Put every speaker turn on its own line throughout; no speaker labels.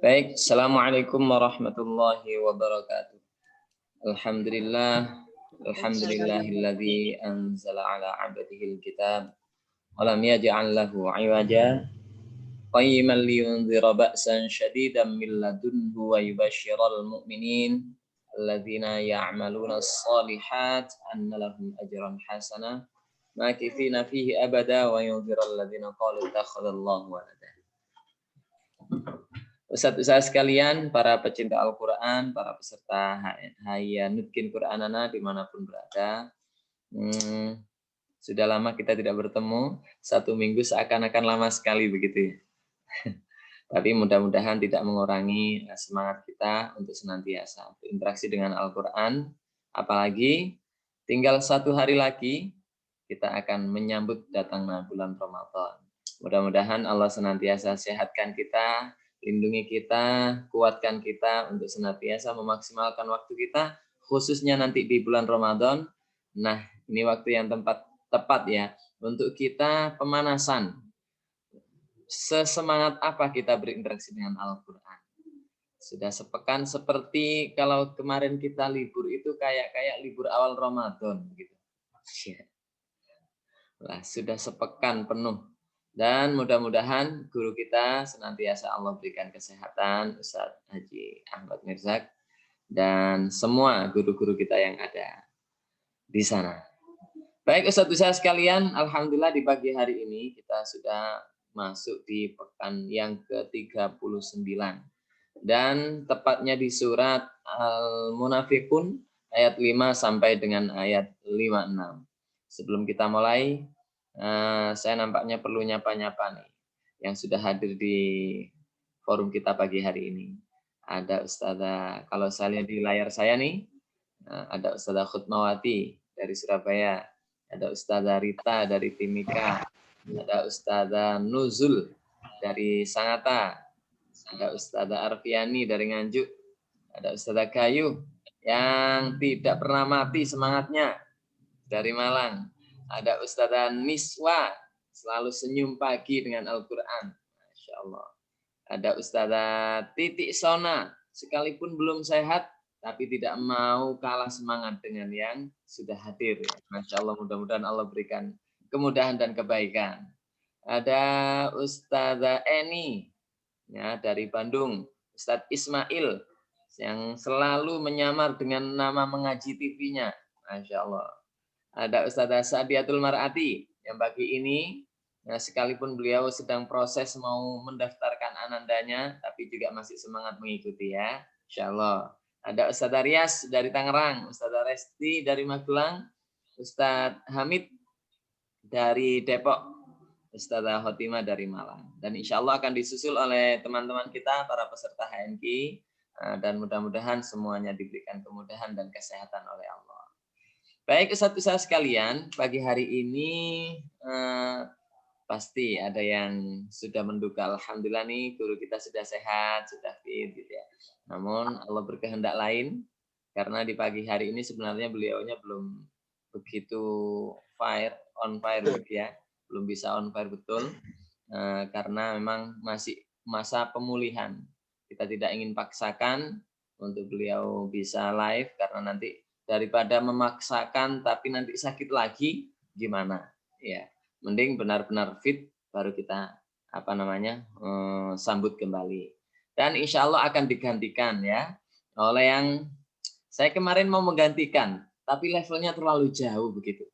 Baik, Assalamualaikum warahmatullahi wabarakatuh. Alhamdulillahilladzi anzala ala abdihil kitab wa lam yaj'al lahu 'iwaja qayyiman liyunzira ba'san syadidan min ladunhu wa yubashshiral mu'minin alladzina ya'maluna as-shalihat anna lahum ajran hasanah makithina fihi abada wa yunziral ladzina qalu ittakhadallahu walada. Ustaz-ustaz sekalian, para pecinta Al-Quran, para peserta Hayya Nutkin Quranana dimanapun berada, sudah lama kita tidak bertemu, 1 minggu seakan-akan lama sekali begitu ya. Tapi mudah-mudahan tidak mengurangi semangat kita untuk senantiasa berinteraksi dengan Al-Quran, apalagi tinggal 1 hari lagi kita akan menyambut datangnya bulan Ramadan. Mudah-mudahan Allah senantiasa sehatkan kita, lindungi kita, kuatkan kita untuk senantiasa memaksimalkan waktu kita, khususnya nanti di bulan Ramadan. Nah, ini waktu yang tepat ya, untuk kita pemanasan. Sesemangat apa kita berinteraksi dengan Al-Quran. Sudah sepekan seperti kalau kemarin kita libur itu kayak libur awal Ramadan. Gitu. Nah, sudah sepekan penuh. Dan mudah-mudahan guru kita senantiasa Allah berikan kesehatan, Ustaz Haji Ahmad Mirzak, dan semua guru-guru kita yang ada di sana. Baik Ustaz-Ustaz sekalian, Alhamdulillah di pagi hari ini kita sudah masuk di pekan yang ke-39. Dan tepatnya di surat Al-Munafiqun ayat 5 sampai dengan ayat 56. Sebelum kita mulai, saya nampaknya perlu nyapa-nyapa nih yang sudah hadir di forum kita pagi hari ini. Ada Ustazah, kalau saya lihat di layar saya nih, ada Ustazah Khutmawati dari Surabaya, ada Ustazah Rita dari Timika, ada Ustazah Nuzul dari Sangatta, ada Ustazah Arfiani dari Nganjuk, ada Ustazah Kayu yang tidak pernah mati semangatnya dari Malang. Ada Ustazah Niswa, selalu senyum pagi dengan Al-Quran. Masya Allah. Ada Ustazah Titik Sona, sekalipun belum sehat, tapi tidak mau kalah semangat dengan yang sudah hadir. Masya Allah, mudah-mudahan Allah berikan kemudahan dan kebaikan. Ada Ustazah Eni, ya, dari Bandung. Ustadz Ismail, yang selalu menyamar dengan nama mengaji TV-nya. Masya Allah. Ada Ustazah Sa'diatul Mar'ati yang pagi ini sekalipun beliau sedang proses mau mendaftarkan anandanya, tapi juga masih semangat mengikuti ya, Insya Allah. Ada Ustazah Rias dari Tangerang, Ustazah Resti dari Magelang, Ustadz Hamid dari Depok, Ustazah Khotimah dari Malang. Dan insya Allah akan disusul oleh teman-teman kita, para peserta HNQ, dan mudah-mudahan semuanya diberikan kemudahan dan kesehatan oleh Allah. Baik, Ustaz-ustaz sekalian, pagi hari ini pasti ada yang sudah menduga, Alhamdulillah nih guru kita sudah sehat, sudah fit gitu ya. Namun Allah berkehendak lain, karena di pagi hari ini sebenarnya beliaunya belum begitu on fire gitu ya, belum bisa on fire betul, karena memang masih masa pemulihan. Kita tidak ingin paksakan untuk beliau bisa live, karena nanti daripada memaksakan tapi nanti sakit lagi, gimana ya, mending benar-benar fit baru kita sambut kembali. Dan insya Allah akan digantikan ya oleh yang saya kemarin mau menggantikan, tapi levelnya terlalu jauh begitu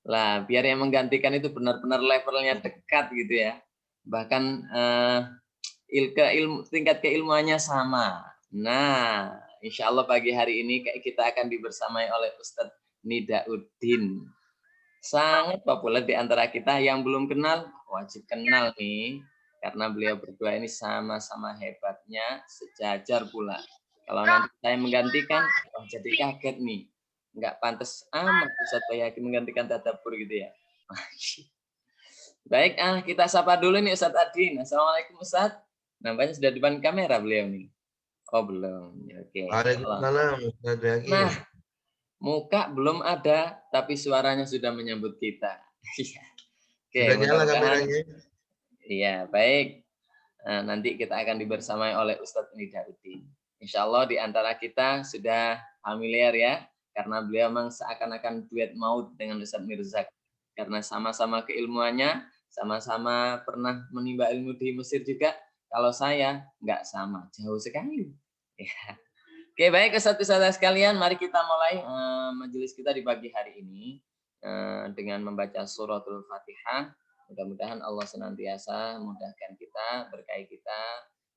lah, biar yang menggantikan itu benar-benar levelnya dekat gitu ya, bahkan tingkat keilmuannya sama. Nah, insya Allah pagi hari ini kita akan dibersamai oleh Ustadz Nidauddin. Sangat populer di antara kita, yang belum kenal wajib kenal nih, karena beliau berdua ini sama-sama hebatnya, sejajar pula. Kalau nanti saya menggantikan, jadi kaget nih, nggak pantas amat Ustadz Bayhaqi menggantikan Tadabbur gitu ya. Baik, kita sapa dulu nih Ustadz Adin. Assalamualaikum Ustadz. Nampaknya sudah di depan kamera beliau nih. Oh belum, oke.
Waalaikumsalam.
Nah, muka belum ada, tapi suaranya sudah menyambut kita. Oke,
sudah nyala kameranya.
Iya, baik. nanti kita akan dibersamai oleh Ustadz Nidauddin. Insya Allah di antara kita sudah familiar ya, karena beliau memang seakan-akan duet maut dengan Ustadz Mirzak. Karena sama-sama keilmuannya, sama-sama pernah menimba ilmu di Mesir juga. Kalau saya nggak sama, jauh sekali. Ya. Oke, baik Ustadz sekalian, mari kita mulai majelis kita di pagi hari ini dengan membaca suratul Fatihah. Mudah-mudahan Allah senantiasa memudahkan kita, berkahi kita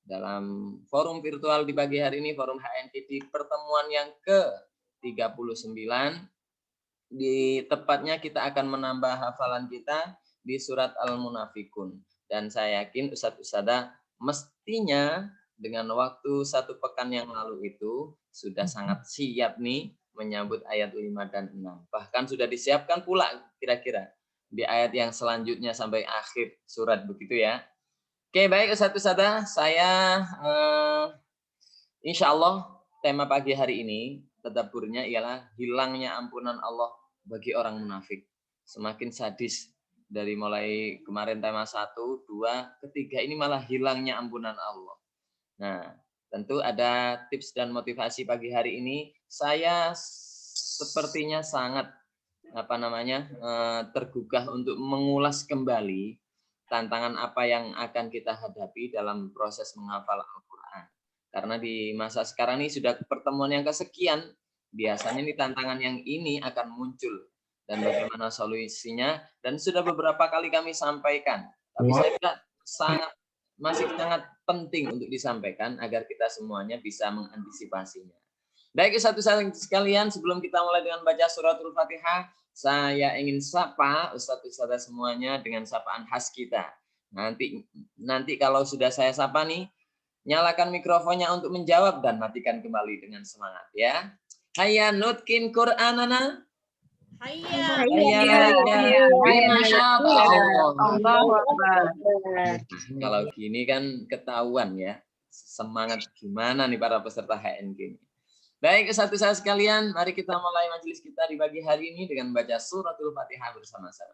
dalam forum virtual di pagi hari ini, forum HNK di pertemuan yang ke-39. Di tepatnya kita akan menambah hafalan kita di surat Al-Munafikun. Dan saya yakin Ustadz mestinya dengan waktu 1 pekan yang lalu itu sudah sangat siap nih menyambut ayat 5 dan 6. Bahkan sudah disiapkan pula kira-kira di ayat yang selanjutnya sampai akhir surat begitu ya. Oke, baik Ustadz, saya insya Allah tema pagi hari ini tadabburnya ialah hilangnya ampunan Allah bagi orang munafik. Semakin sadis dari mulai kemarin tema 1, 2, ketiga ini malah hilangnya ampunan Allah. Nah, tentu ada tips dan motivasi pagi hari ini. Saya sepertinya sangat tergugah untuk mengulas kembali tantangan apa yang akan kita hadapi dalam proses menghafal Al-Quran. Karena di masa sekarang ini sudah pertemuan yang kesekian, biasanya nih tantangan yang ini akan muncul dan bagaimana solusinya, dan sudah beberapa kali kami sampaikan. Tapi saya kira masih sangat penting untuk disampaikan agar kita semuanya bisa mengantisipasinya. Baik Ustadz sekalian, sebelum kita mulai dengan baca suratul Fatihah, saya ingin sapa Ustadz semuanya dengan sapaan khas kita. Nanti kalau sudah saya sapa nih, nyalakan mikrofonnya untuk menjawab dan matikan kembali dengan semangat ya. Hayya nutkin Qur'anana. Hayya. Masya Allah. Kalau gini kan ketahuan ya semangat gimana nih para peserta HNK. Baik, Ustadz sekalian, mari kita mulai majelis kita di pagi hari ini dengan baca suratul Fatihah bersama-sama.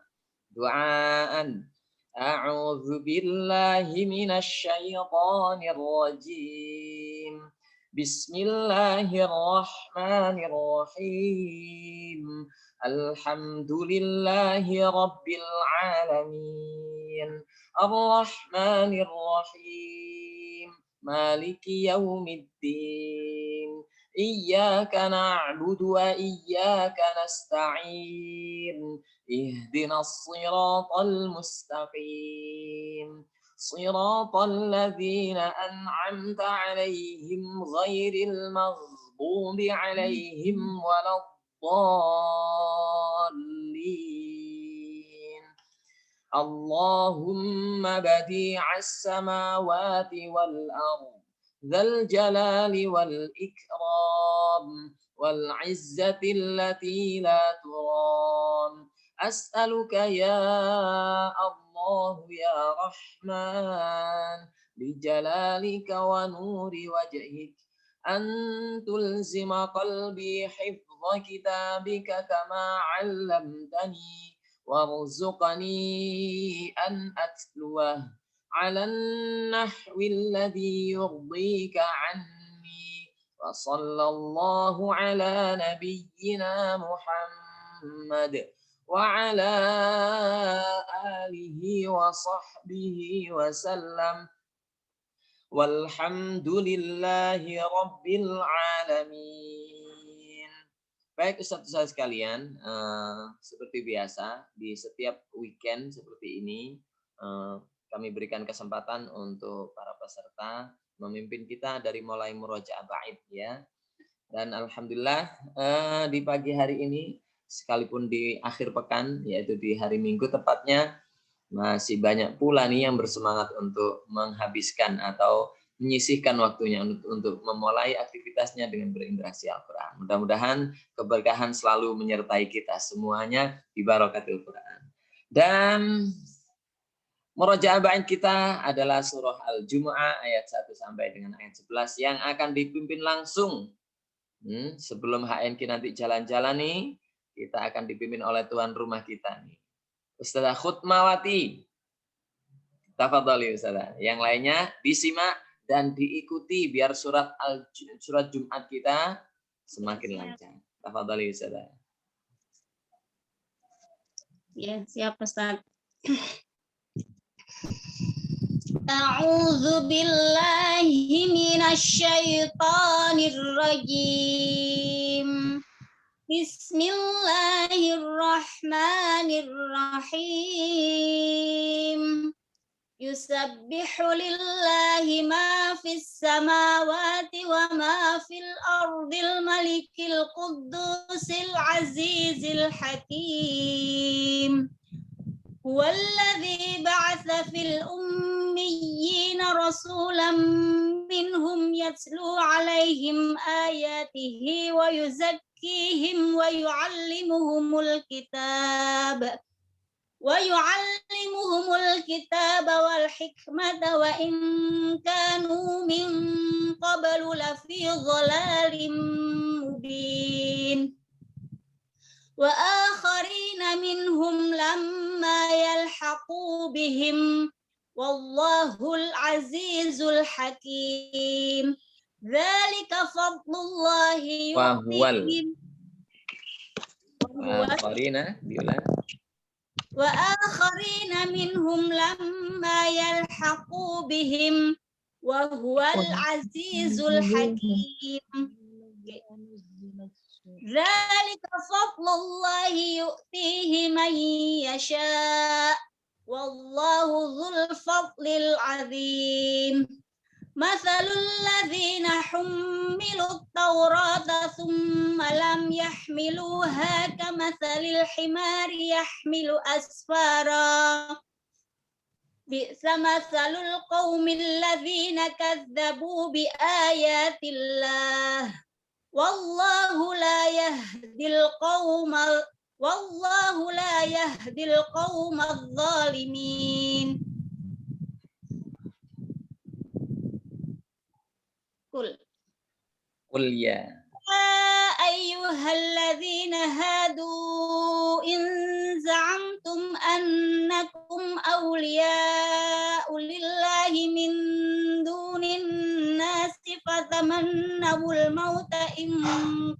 Doaan. A'udzu billahi minasy syaithanir rajim. Bismillahirrahmanirrahim. Alhamdulillahi rabbil alamin. Ar-Rahmanir Rahim. Maliki yaumiddin. Iyyaka na'budu wa iyyaka nasta'in. Ihdinas siratal mustaqim. Siratal ladzina an'amta 'alaihim ghairil maghdubi 'alaihim waladdallin. Allahumma badi'as samawati wal ardh ذا الجلال والإكرام والعزة التي لا ترام أسألك يا الله يا رحمن بجلالك ونور وجهك أن تلزم قلبي حفظ كتابك كما علمتني وارزقني أن أتلوه على النحو الذي يرضيك عني وصلى الله على نبينا محمد وعلى آله وصحبه وسلم والحمد لله رب العالمين. Baik Ustaz-Ustaz sekalian, seperti biasa di setiap weekend seperti ini kami berikan kesempatan untuk para peserta memimpin kita dari mulai murojaah bait ya. Dan alhamdulillah di pagi hari ini sekalipun di akhir pekan yaitu di hari Minggu tepatnya masih banyak pula nih yang bersemangat untuk menghabiskan atau menyisihkan waktunya untuk memulai aktivitasnya dengan berinteraksi Al-Quran. Mudah-mudahan keberkahan selalu menyertai kita semuanya di barakatil Quran. Dan murojaah bait kita adalah surah Al-Jumu'ah ayat 1 sampai dengan ayat 11 yang akan dipimpin langsung. Sebelum HNK nanti jalan-jalan nih, kita akan dipimpin oleh tuan rumah kita nih. Ustazah Khutmawati. Tafadhali Ustazah. Yang lainnya disimak dan diikuti biar surat Jumat kita semakin lancar. Tafadhali Ustazah.
Ya, siap Ustaz. A'udzu billahi minasyaitonir rajim. Bismillahirrahmanirrahim. Yusabbihu lillahi ma fis samawati wa ma fil ardil malikil quddusil azizil hakim. Huwallazi ba'atsa fil ummiyina rasulan minhum yatlu 'alaihim ayatihi wa yuzakkihim wa yu'allimuhumul kitaba wal hikmata wa in kanu min qablu lafi dhalalin mubin. Wa akharina minhum lamma yalhaqu bihim wallahul azizul hakim. Dzalika fadlullahi yu'tihi
wa akharina diulang.
Wa akharina minhum lamma yalhaqu bihim wa huwal azizul hakim. Dzalika fadlullahi yu'tihi man yasha' wallahu dzul fadlil 'azim. Mathalul ladzina hummilut tawrata thumma lam yahmiluha kamathalil himari yahmilu asfara. Bi'sa mathalul qaumil ladzina kadzdzabu bi ayatillah. Wallahu la yahdil qaumadz zalimin.
Qul ya
ayyuhalladzina hadu in za'amtum annakum awliya'u lillahi min dunin nasi fatamannawul mauta in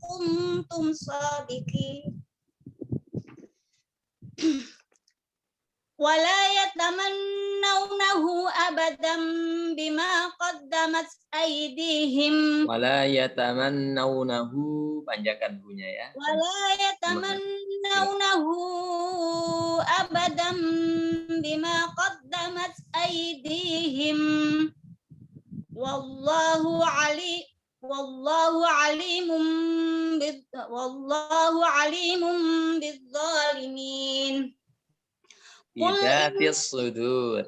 kuntum sadiqin. Wala yatamannawnahu abadan bima qaddamat aydihim.
Wala yatamannawnahu, panjangkan bunya ya.
Wala yatamannawnahu abadan bima qaddamat aydihim. Wallahu alimun bidzalimin.
Bidatis sudur.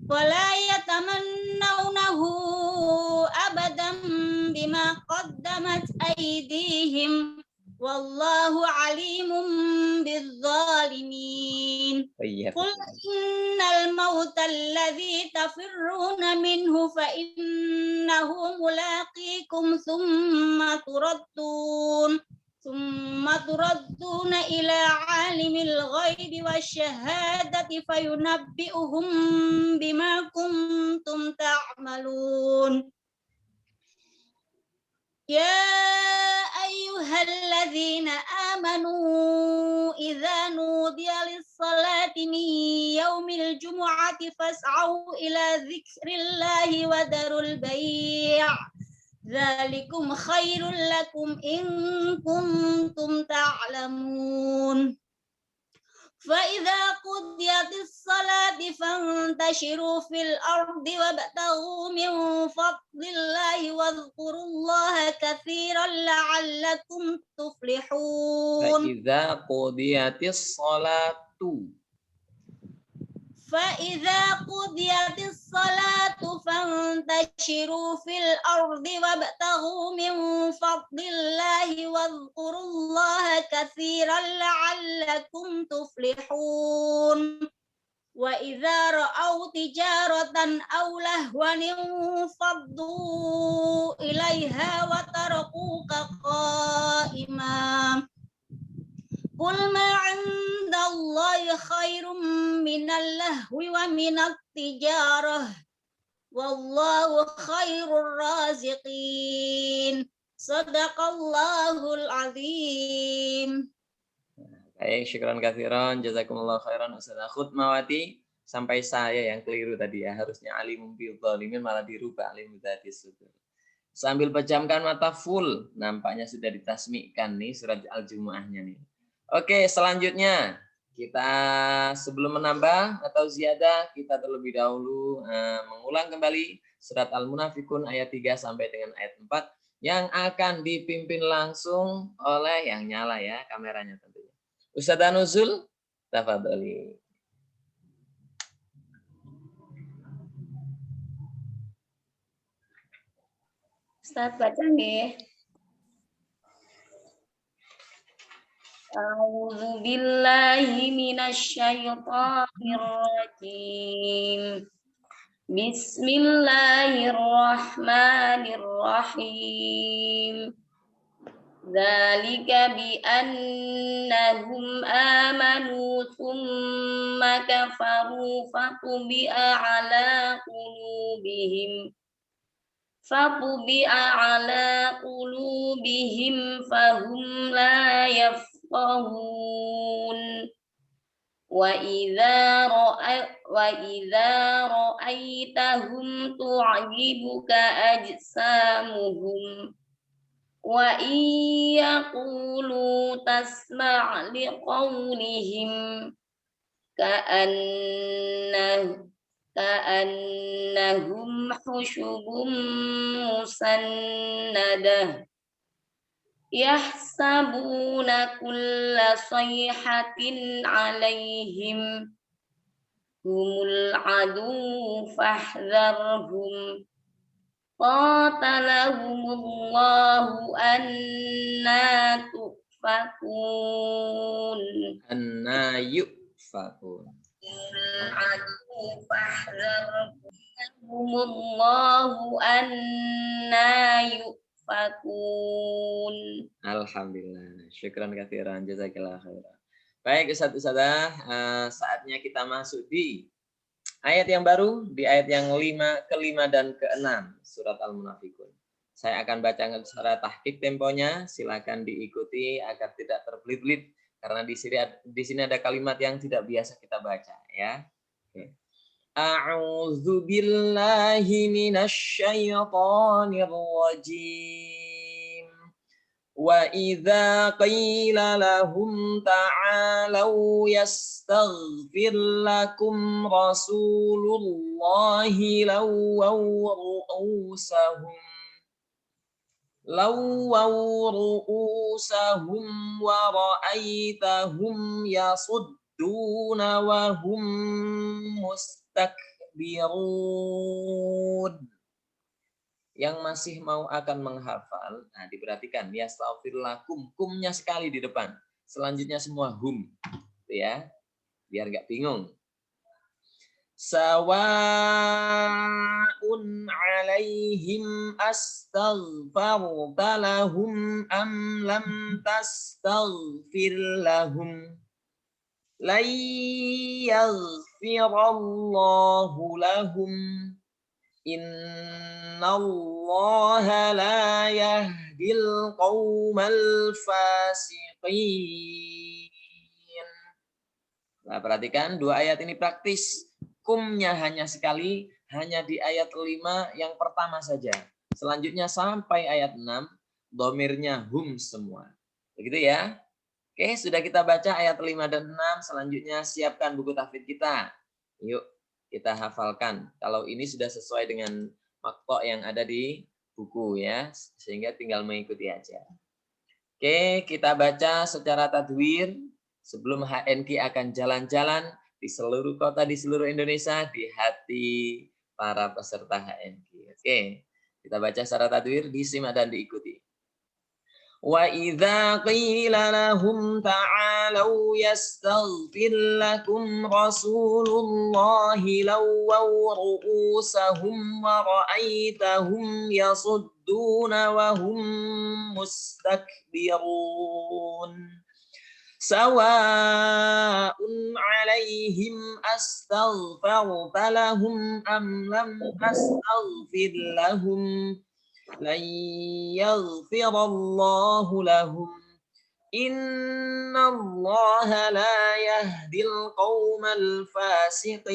Wala yatamannawnahu abadan bima qaddamat aydihim wallahu alimun bidzalimin. Qul innal mauta alladzi tafirruna minhu fa innahu mulaqikum thumma turadduna ila alimil ghaibi wasyahadati fayunabbi'uhum bima kuntum ta'malun. Ya ayyuhalladzina amanu idza nudiya lis-salati min yaumil jumu'ati fas'au ila dzikrillahi wa darul bai'. Dzalikum khairul lakum in kuntum ta'lamun. Fa idza qudiyatis salati fantashiru fil ardi wabtaghu min fadlillahi wadhkurullaha katsiran la'allakum tuflihun.
Fa idza qudiyatis salatu.
فإذا قضيت الصلاة فانتشروا في الأرض وابتغوا من فضل الله واذكروا الله كثيرا لعلكم تفلحون وإذا رأوا تجارة أو لهوا انفضوا إليها وتركوك قائما Qul ma 'indallahi khairum minal lahwi wa minat tijarah. Wallahu khairur raziqin. Sadaqallahul azim.
Baik, syukran katsiran, jazakumullah khairan Ustazah Khutmawati. Sampai saya yang keliru tadi ya, harusnya alimum bil zalimin malah dirubah alimum dzati sudur. Sambil pejamkan mata full, nampaknya sudah ditasmikan nih surat Al-Jumu'ahnya nih. Oke, selanjutnya kita sebelum menambah atau ziyadah, kita terlebih dahulu mengulang kembali surat Al-Munafikun ayat 3 sampai dengan ayat 4 yang akan dipimpin langsung oleh yang nyala ya kameranya tentunya. Ustadzah Nuzul, tafadhali.
Ustaz baca nggih. A'udzu billahi minasy syaithanir rajim. Bismillahirrahmanirrahim. Dzalika bi annahum amanu tsumma kafaru fatubi'a ala qulubihim fahum la yafqahun. Wa idza ra'aitahum tu'jibuka ajsamuhum wa yaqulu tasma' liqawlihim ka'annahum hushubun musannadah yahsabuna kulla sayhatin 'alaihim humul adu fahdharhum qatalahumullahu anna tufakun.
Anna yufakun.
Qatalahumullahu anna yufakun.
Alhamdulillah. Syukran katsiran, jazakallahu khairan. Baik Ustaz-Ustazah, saatnya kita masuk di ayat yang baru, di ayat yang ke-5 dan ke-6 surat Al-Munafikun. Saya akan bacakan secara tahqiq temponya, silakan diikuti agar tidak terbelit-belit karena di sini ada kalimat yang tidak biasa kita baca ya. Oke. A'udzu billahi minasy syaithanir rajim. وَإِذَا قِيلَ لَهُمْ تَعَالَوْا يَسْتَغْفِرْ لَكُمْ رَسُولُ اللَّهِ لَوَّوْا رُؤُوسَهُمْ وَرَأَيْتَهُمْ يَصُدُّونَ وَهُمْ مُسْتَكْبِرُونَ. Yang masih mau akan menghafal, nah diperhatikan yastaghfir lakum, kumnya sekali di depan. Selanjutnya semua hum, ya, biar nggak bingung. Sawa'un 'alaihim astaghfarta lahum am lam tastaghfir lahum lan yaghfirallahu lahum. Innallaha la yahdil qaumal fasiqin. Nah, perhatikan dua ayat ini praktis. Kumnya hanya sekali, hanya di ayat 5 yang pertama saja. Selanjutnya sampai ayat 6, domirnya hum semua. Begitu ya. Oke, sudah kita baca ayat 5 dan 6. Selanjutnya siapkan buku tahfidz kita. Yuk. Kita hafalkan. Kalau ini sudah sesuai dengan maktok yang ada di buku ya, sehingga tinggal mengikuti aja. Oke, kita baca secara tadwir sebelum HNQ akan jalan-jalan di seluruh kota di seluruh Indonesia di hati para peserta HNQ. Oke, kita baca secara tadwir, disimak dan diikuti. وَإِذَا قِيلَ لَهُمْ تَعَالَوْا يَسْتَغْفِرْ لَكُمْ رَسُولُ اللَّهِ لَوَّوْا رُؤُوسَهُمْ وَرَأَيْتَهُمْ يَصُدُّونَ وَهُمْ مُسْتَكْبِرُونَ Sawa'un 'alaihim astaghfarta lahum am lam astaghfir lahum lan yaghfirallahu lahum. Innallaha la yahdil qaumal fasiqin.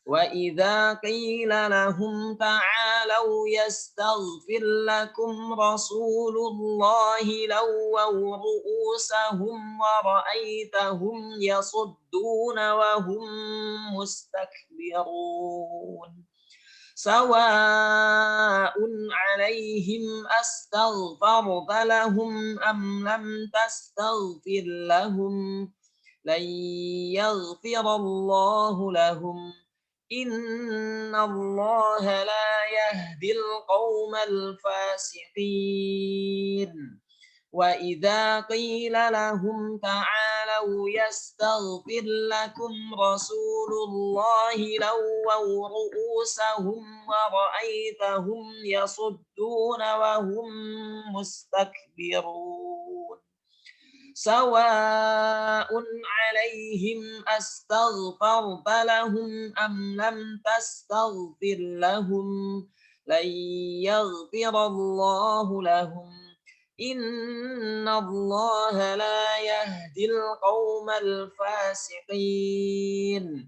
Wa idza qila lahum ta'alau yastaghfir lakum rasulullahi lawaw ru'usahum wa ra'aitahum yasudduna wa hum mustakbirun. Sawa'un 'alaihim astaghfarta lahum am lam tastaghfir lahum lan yaghfirallahu lahum. Innallaha la yahdil qaumal fasiqin. Wa idza qila lahum ta'alau yastaghfir lakum rasulullahi lawaw ru'usahum wa ra'aitahum yasudduna wa hum mustakbirun. Sawa'un 'alaihim astaghfarta lahum am lam tastaghfir lahum lan yaghfirallahu lahum. Innallaha la yahdil qaumal fasiqin.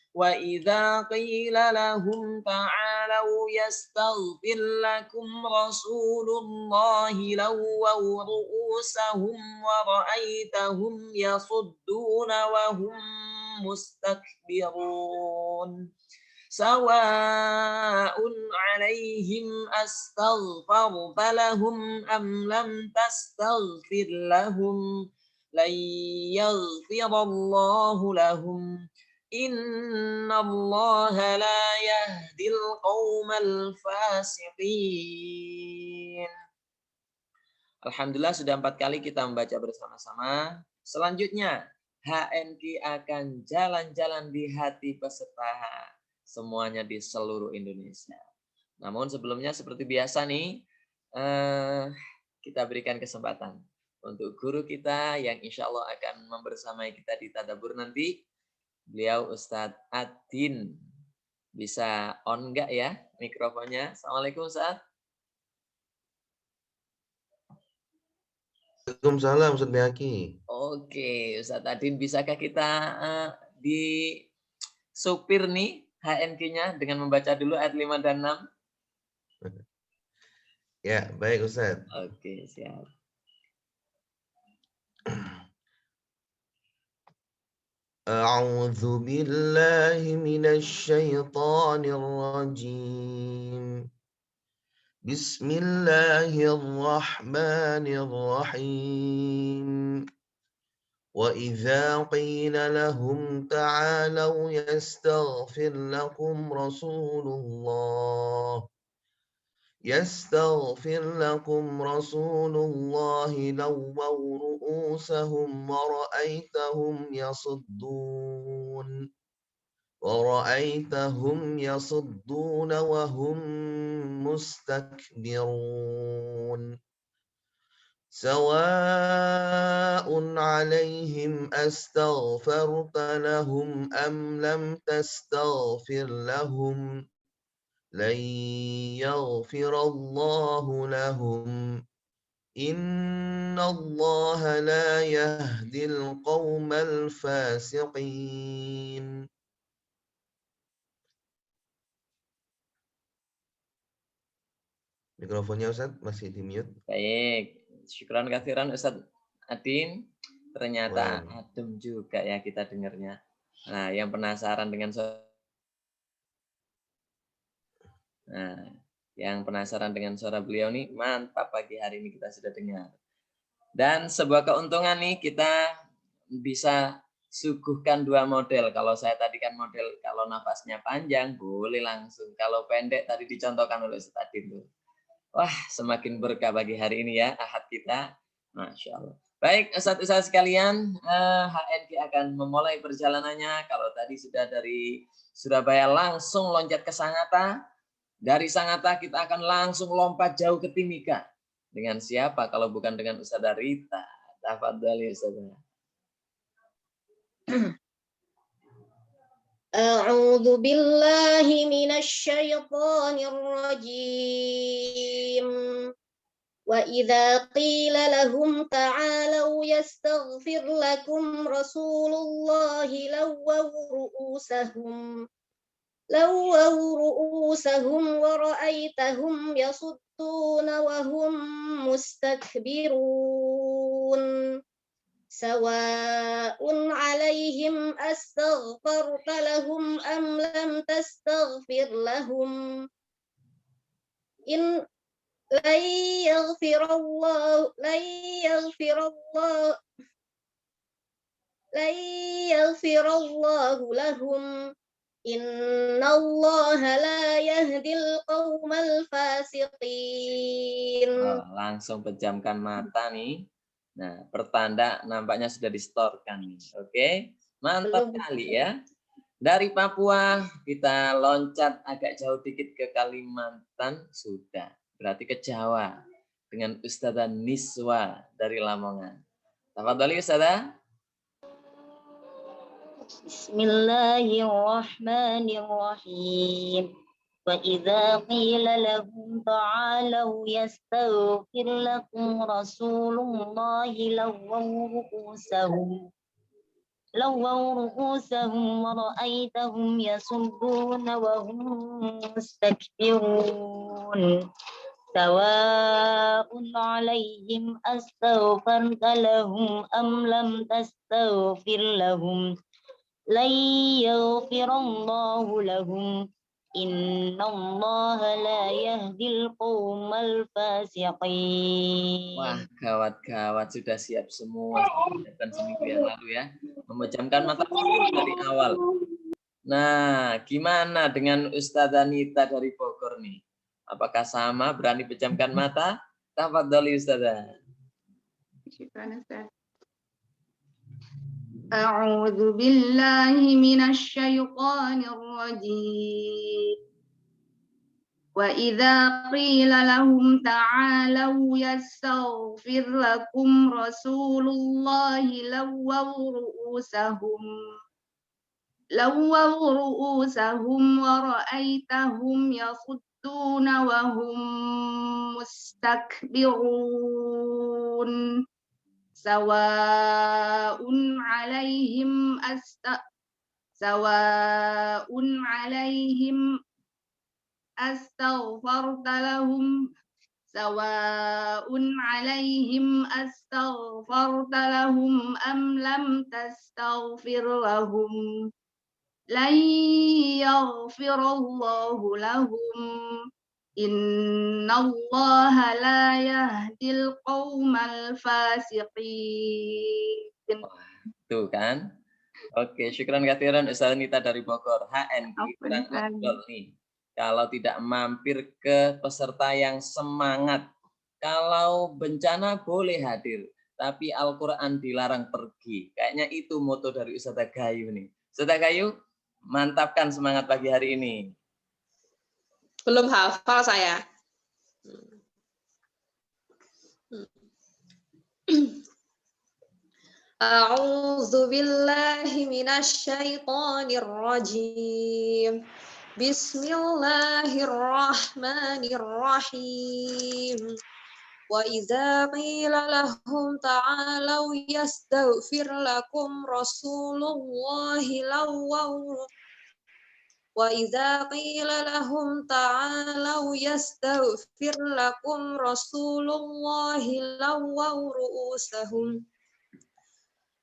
Wa idza qila lahum ta'alau yastaghfir lakum rasulullahi lawaw ru'usahum wa ra'aitahum yasudduna wa hum mustakbirun. Sawa'un 'alaihim astaghfarta lahum am lam tastaghfir lahum lan yaghfirallahu lahum. Innallaha la yahdil qaumal fasiqin. Alhamdulillah sudah 4 kali kita membaca bersama-sama. Selanjutnya HNQ akan jalan-jalan di hati peserta semuanya di seluruh Indonesia. Namun sebelumnya seperti biasa nih, kita berikan kesempatan untuk guru kita yang insya Allah akan membersamai kita di tadabbur nanti. Beliau Ustadz Adin. Bisa on enggak ya mikrofonnya? Assalamualaikum Ustadz.
Waalaikumsalam Ustadz Biaki.
Oke, Ustadz Adin, bisakah kita di supir nih HNQ-nya dengan membaca dulu ayat 5 dan 6?
Ya, baik Ustadz.
Oke, siap.
A'udzu billahi minasy syaithanir rajim. Bismillahirrahmanirrahim. Wa idza qila lahum ta'alau yastaghfir lakum Rasulullah lawaw ru'usahum wa ra'aitahum yasudduna wa hum mustakbirun. Sawa'un 'alaihim astaghfarta lahum am lam tastaghfir lahum lan yaghfirallahu lahum. Innallaha la yahdil qaumal fasiqin. Mikrofonnya Ustaz masih di mute.
Baik, syukran katsiran Ustadz Adin. Ternyata adem juga ya kita dengarnya. Nah, yang penasaran dengan suara beliau nih, mantap pagi hari ini kita sudah dengar. Dan sebuah keuntungan nih kita bisa suguhkan 2 model. Kalau saya tadi kan model kalau nafasnya panjang boleh langsung. Kalau pendek tadi dicontohkan oleh Ustadz Adin tuh. Wah, semakin berkah bagi hari ini ya, Ahad kita. Masya Allah. Baik, Ustadz sekalian, HNQ akan memulai perjalanannya. Kalau tadi sudah dari Surabaya langsung loncat ke Sangatta. Dari Sangatta kita akan langsung lompat jauh ke Timika. Dengan siapa kalau bukan dengan Ustadzah Rita. Tafadhali Ustazah.
أعوذ بالله من الشيطان الرجيم وإذا قيل لهم تعالوا يستغفر لكم رسول الله لووا رؤوسهم ورأيتهم يصدون وهم مستكبرون سواء عليهم أستغفرت لهم أم لم تستغفر لهم إن لن يغفر الله لهم إن الله لا يهدي القوم الفاسقين.
Oh, langsung pejamkan mata nih. Nah, pertanda nampaknya sudah distorkan nih. Oke, mantap kali ya. Dari Papua kita loncat agak jauh dikit ke Kalimantan, sudah. Berarti ke Jawa dengan Ustazah Niswa dari Lamongan. Tafadhali Ustazah.
Bismillahirrahmanirrahim. وإذا قيل لهم تعالوا يستغفر لكم رسول الله لووا رؤوسهم ورأيتهم يصدون وهم مستكبرون سواء عليهم أستغفرت لهم أم لم تستغفر لهم لن يغفر الله لهم إن الله لا يهدي القوم الفاسقين.
Wah, gawat-gawat, sudah siap semua. Siapkan seminggu yang lalu ya. Memejamkan mata dari awal. Nah, gimana dengan Ustazah Nita dari Bogor nih? Apakah sama, berani pejamkan mata? Tafadhali Ustazah.
أعوذ بالله من الشيطان الرجيم وإذا قيل لهم تعالوا يستغفر لكم رسول الله لووا رؤوسهم ورأيتهم يصدون وهم مستكبرون سواء عليهم أستغفرت لهم أم لم تستغفر لهم لن يغفر الله لهم إن الله لا يهدي القوم الفاسقين.
Tuh kan? Oke, syukran katsiran Ustazah Nita dari Bogor. HN kurang afdol nih. Kalau tidak mampir ke peserta yang semangat. Kalau bencana boleh hadir, tapi Al-Qur'an dilarang pergi. Kayaknya itu moto dari Ustazah Gayu nih. Ustazah Gayu, mantapkan semangat pagi hari ini.
Belum hafal saya. A'udzu billahi minasy syaithanir rajim. Bismillahirrahmanirrahim. Wa idza qila lahum ta'alau yastaghfir lakum rasulullahi وَإِذَا قِيلَ لَهُمْ تَعَالَوْا يَسْتَغْفِرْ لَكُمْ رَسُولُ اللَّهِ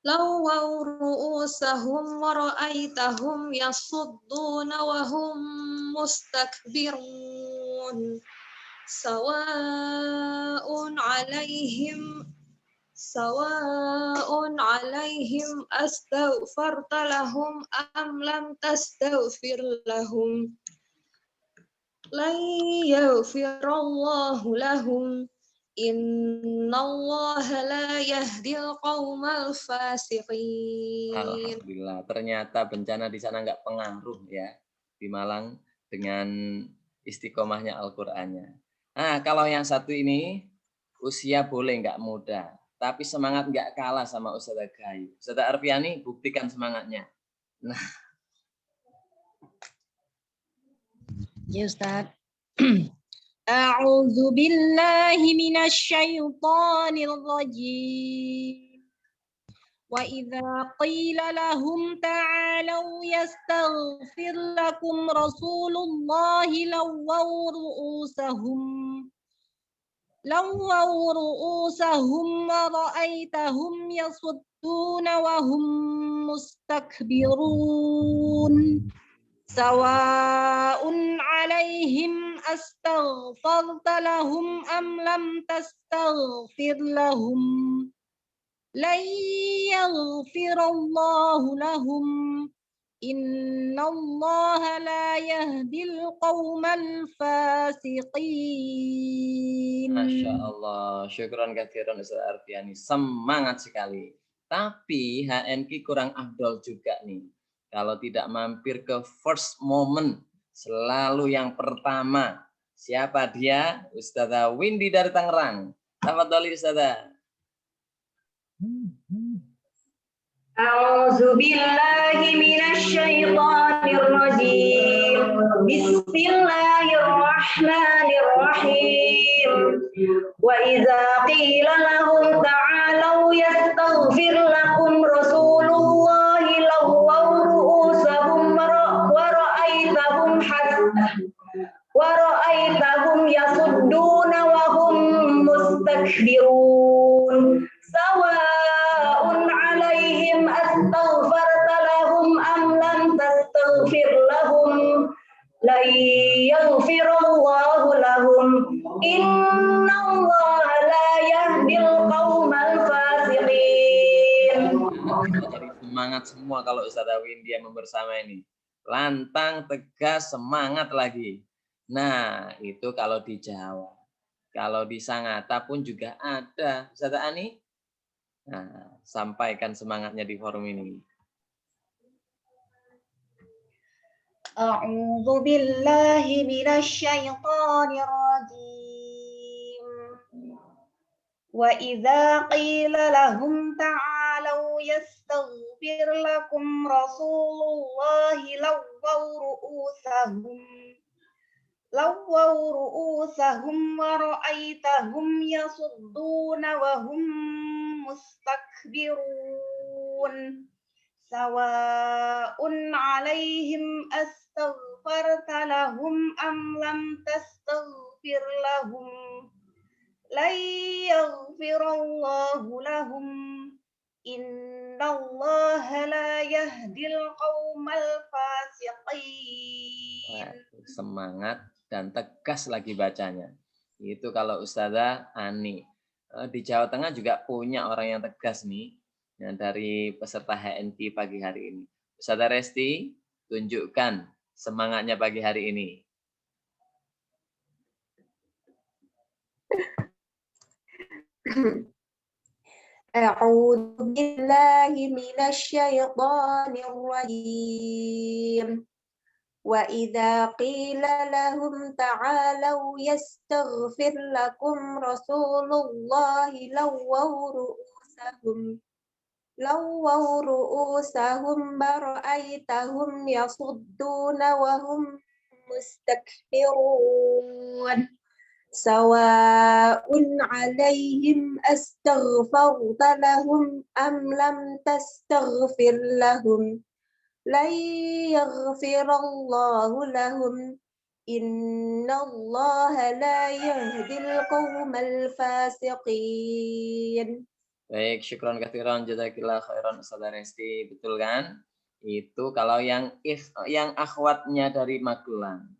لَوَّوْا رُؤُوسَهُمْ وَرَأَيْتَهُمْ يَصُدُّونَ وَهُمْ مُسْتَكْبِرُونَ سواء عليهم أستغفرت لهم أم لم تستغفر لهم لن يغفر الله لهم إن الله لا يهدي القوم الفاسقين.
Alhamdulillah, ternyata bencana di sana nggak pengaruh ya di Malang dengan istiqomahnya Al-Qur'annya. Nah, kalau yang satu ini usia boleh nggak muda. tapi semangat nggak kalah sama Ustazah Gayu. Ustazah Arfiani, buktikan semangatnya. Nah,
Ya Ustaz. A'udzu billahi minasyaitonir rajim. Wa idza qila lahum ta'alu yastaghfir lakum Rasulullahi lawwaw ru'usahum wa ra'aitahum yasudduna wa hum mustakbirun. Sawa'un 'alaihim astaghfarta lahum am lam tastaghfir lahum lan yaghfirallahu lahum innallaha la yahdil qaumal fasiqin.
Masya Allah, syukron katsiran Ustazah Arfiani, semangat sekali. Tapi HNK kurang afdol juga nih. Kalau tidak mampir ke first moment, selalu yang pertama. Siapa dia? Ustazah Windy dari Tangerang. Tafadhali Ustazah.
A'udzu billahi minasyaitonir rajim. Bismillahirrahmanirrahim. Wa idza qila lahum ta'alu yastaghfir lakum Rasulullahi lawwaw ru'usahum wa ra'aitahum yasudduna wa hum mustakbirun. Sawa'un 'alaihim astaghfarta lahum am lam tastaghfir lahum la yaghfirallahu lahum innallaha la yahdil qaumal fasiqin.
Jadi semangat semua kalau Ustazah Windy yang bersama ini. Lantang, tegas, semangat lagi. Nah, itu kalau di Jawa. Kalau di Sangatta pun juga ada. Ustazah Ani? Nah, sampaikan semangatnya di forum ini.
A'udzu billahi minasyaitonir rajim. Wa idza qila lahum ta'alu yastaghfir lakum Rasulullahi lawwaw ru'usahum wa ra'aitahum yasudduna wa hum mustakbirun. Sawa'un 'alaihim astaghfarta lahum am lam tastaghfir lahum la yaghfirallahu lahum innallaha la yahdil qaumal fasiqin.
Semangat dan tegas lagi bacanya. Itu kalau Ustazah Ani. Di Jawa Tengah juga punya orang yang tegas nih. Dari peserta HNP pagi hari ini. Ustazah Resti, tunjukkan semangatnya pagi hari ini.
A'udzu billahi minasyaitonir rajim. Wa idza qila lahum ta'alu yastaghfir lakum Rasulullahi lawwaw ru'usahum bara'aitahum yasudduna wa hum mustakbirun. Sawa'un 'alaihim astaghfarta lahum am lam tastaghfir lahum la yaghfirallahu lahum innallaha la yahdil qaumal fasiqin.
Baik, syukron katsiran, jazakillah khairan Ustazah Resti, betul kan? Itu kalau yang akhwatnya dari Magelang.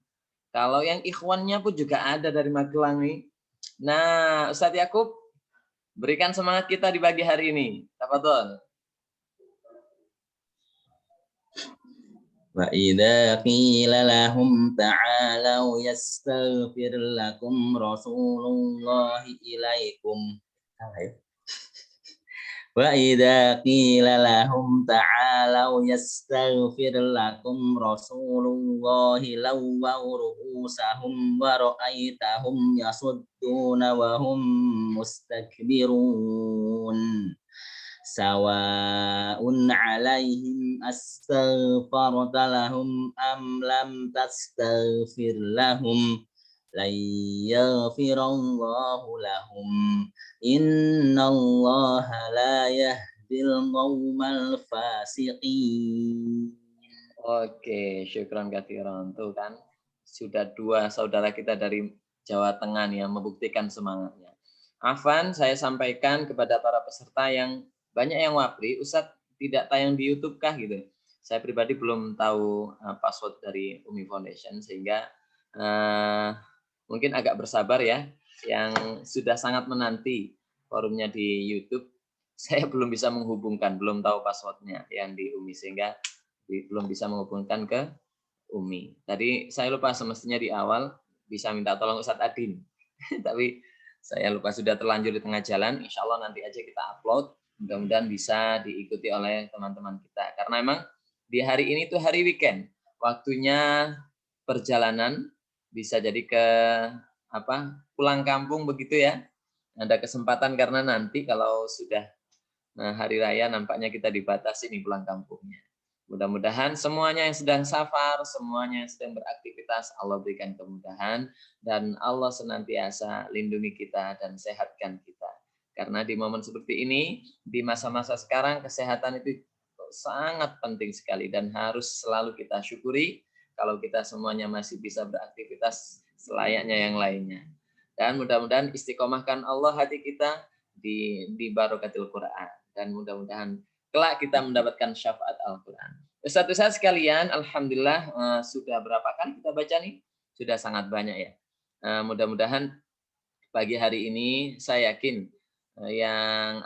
Kalau yang ikhwannya pun juga ada dari Magelang nih. Nah, Ustadz Yakub, berikan semangat kita di pagi hari ini. Tafadhol.
Wa idza qila lahum ta'alu yastaghfir lakum Rasulullahi ilaikum. وإذا قيل لهم تعالوا يستغفر لكم رسول الله لووا رؤوسهم ورأيتهم يصدون وهم مستكبرون سواء عليهم أستغفرت لهم أم لم تستغفر لهم لن يغفر الله لهم إن الله لا يهدي القوم الفاسقين.
Oke, syukran katsiran. Tuh kan, sudah 2 saudara kita dari Jawa Tengah nih yang membuktikan semangatnya. Afwan, saya sampaikan kepada para peserta yang banyak yang wapri, Ustadz tidak tayang di YouTube kah gitu. Saya pribadi belum tahu password dari Umi Foundation, sehingga mungkin agak bersabar ya. Yang sudah sangat menanti forumnya di YouTube, saya belum bisa menghubungkan, belum tahu passwordnya yang di Umi, sehingga belum bisa menghubungkan ke Umi. Tadi saya lupa, semestinya di awal bisa minta tolong Ustadz Adin. Tapi saya lupa, sudah terlanjur di tengah jalan. Insya Allah nanti aja kita upload. Mudah-mudahan bisa diikuti oleh teman-teman kita. Karena memang di hari ini tuh hari weekend. Waktunya perjalanan, bisa jadi ke pulang kampung begitu ya. Ada kesempatan karena nanti kalau sudah hari raya nampaknya kita dibatasi nih pulang kampungnya. Mudah-mudahan semuanya yang sedang safar, semuanya yang sedang beraktivitas, Allah berikan kemudahan dan Allah senantiasa lindungi kita dan sehatkan kita. Karena di momen seperti ini, di masa-masa sekarang, kesehatan itu sangat penting sekali dan harus selalu kita syukuri kalau kita semuanya masih bisa beraktivitas selayaknya yang lainnya. Dan mudah-mudahan istiqomahkan Allah hati kita di barokatil Quran. Dan mudah-mudahan kelak kita mendapatkan syafaat Al-Quran. Ustaz-ustaz sekalian, alhamdulillah sudah berapa kali kita baca nih? Sudah sangat banyak ya. Mudah-mudahan pagi hari ini saya yakin yang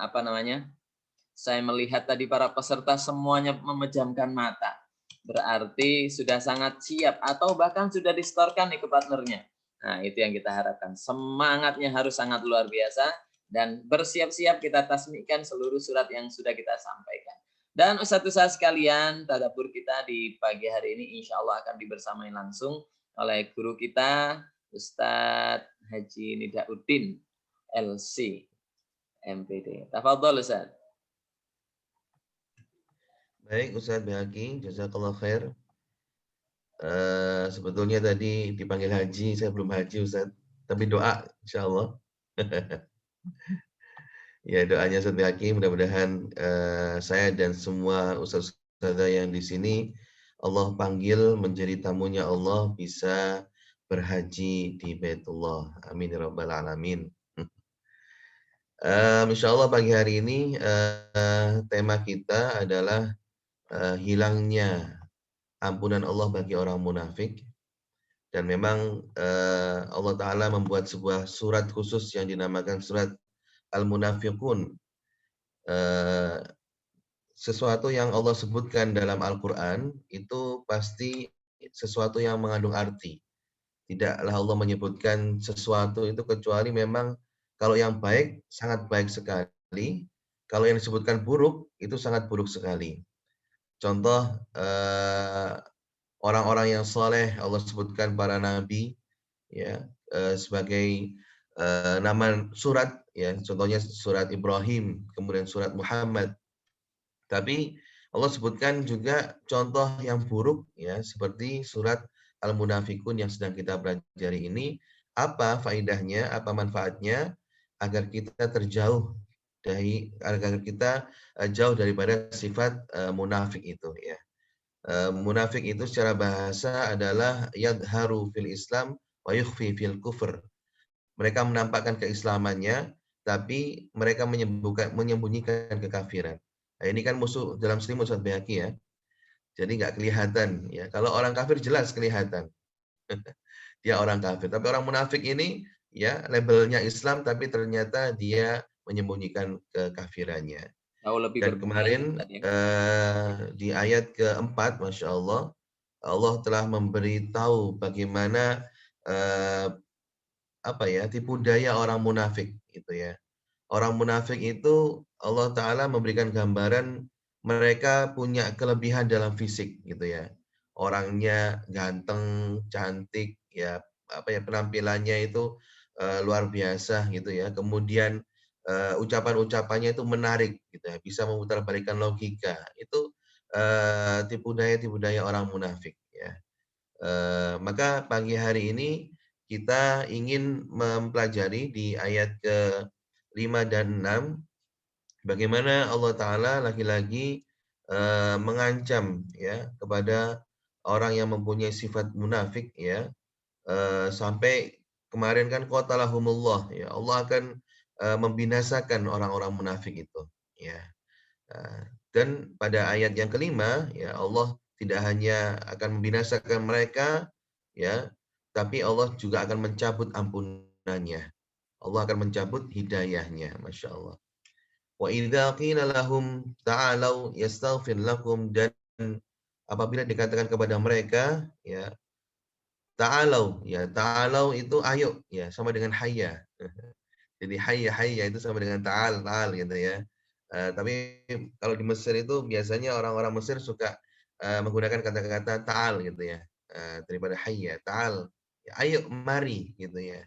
saya melihat tadi para peserta semuanya memejamkan mata. Berarti sudah sangat siap atau bahkan sudah disetorkan nih ke partnernya. Nah, itu yang kita harapkan. Semangatnya harus sangat luar biasa. Dan bersiap-siap kita tasmikkan seluruh surat yang sudah kita sampaikan. Dan ustaz-ustaz sekalian, tadabbur kita di pagi hari ini insya Allah akan dibersamai langsung oleh guru kita, Ustadz Haji Nidauddin, LC, MPD. Tafadhol Ustaz.
Baik Ustaz Bihaki, jazakallah khair. Sebetulnya tadi dipanggil haji, saya belum haji Ustaz, tapi doa insya Allah. Ya, doanya Ustaz Bihaki, mudah-mudahan saya dan semua ustaz-ustazah yang di sini Allah panggil menjadi tamunya Allah bisa berhaji di Baitullah. Amin ya rabbal alamin. Insya Allah pagi hari ini tema kita adalah hilangnya ampunan Allah bagi orang munafik. Dan memang Allah Ta'ala membuat sebuah surat khusus yang dinamakan surat Al-Munafiqun. Sesuatu yang Allah sebutkan dalam Al-Quran itu pasti sesuatu yang mengandung arti. Tidaklah Allah menyebutkan sesuatu itu kecuali memang kalau yang baik, sangat baik sekali. Kalau yang disebutkan buruk, itu sangat buruk sekali. Contoh, orang-orang yang soleh, Allah sebutkan para nabi, ya, sebagai nama surat, ya, contohnya surat Ibrahim, kemudian surat Muhammad. Tapi Allah sebutkan juga contoh yang buruk, ya, seperti surat Al-Munafiqun yang sedang kita pelajari ini. Apa faedahnya, apa manfaatnya agar kita agar kita jauh daripada sifat munafik itu, ya. Munafik itu secara bahasa adalah yadharu fil Islam wa yukhfi fil kufr. Mereka menampakkan keislamannya, tapi mereka menyembunyikan kekafiran. Nah, ini kan musuh dalam selimut Ustaz Bihaki ya. Jadi nggak kelihatan ya. Kalau orang kafir jelas kelihatan. Dia orang kafir. Tapi orang munafik ini ya labelnya Islam tapi ternyata dia menyembunyikan kekafirannya. Dan kemarin di ayat keempat, Masya Allah, Allah telah memberitahu bagaimana tipu daya orang munafik gitu ya. Orang munafik itu Allah Ta'ala memberikan gambaran mereka punya kelebihan dalam fisik gitu ya. Orangnya ganteng, cantik, ya penampilannya itu luar biasa gitu ya. Kemudian ucapan-ucapannya itu menarik gitu ya, bisa memutarbalikkan logika. Itu tipu daya orang munafik ya. Maka pagi hari ini kita ingin mempelajari di ayat ke-5 dan 6 bagaimana Allah Ta'ala lagi-lagi mengancam ya kepada orang yang mempunyai sifat munafik ya, sampai kemarin kan qatalahumullah ya, Allah akan membinasakan orang-orang munafik itu ya. Dan pada ayat yang kelima ya, Allah tidak hanya akan membinasakan mereka ya, tapi Allah juga akan mencabut ampunannya. Allah akan mencabut hidayahnya, Masya Allah. Wa idza qila lahum ta'alau yastaghfir lakum, dan apabila dikatakan kepada mereka ya, ta'alau itu ayo ya, sama dengan hayya. Jadi hayya itu sama dengan ta'al gitu ya. Tapi kalau di Mesir itu biasanya orang-orang Mesir suka menggunakan kata-kata ta'al gitu ya, daripada hayya. Ta'al, ya, ayo mari gitu ya.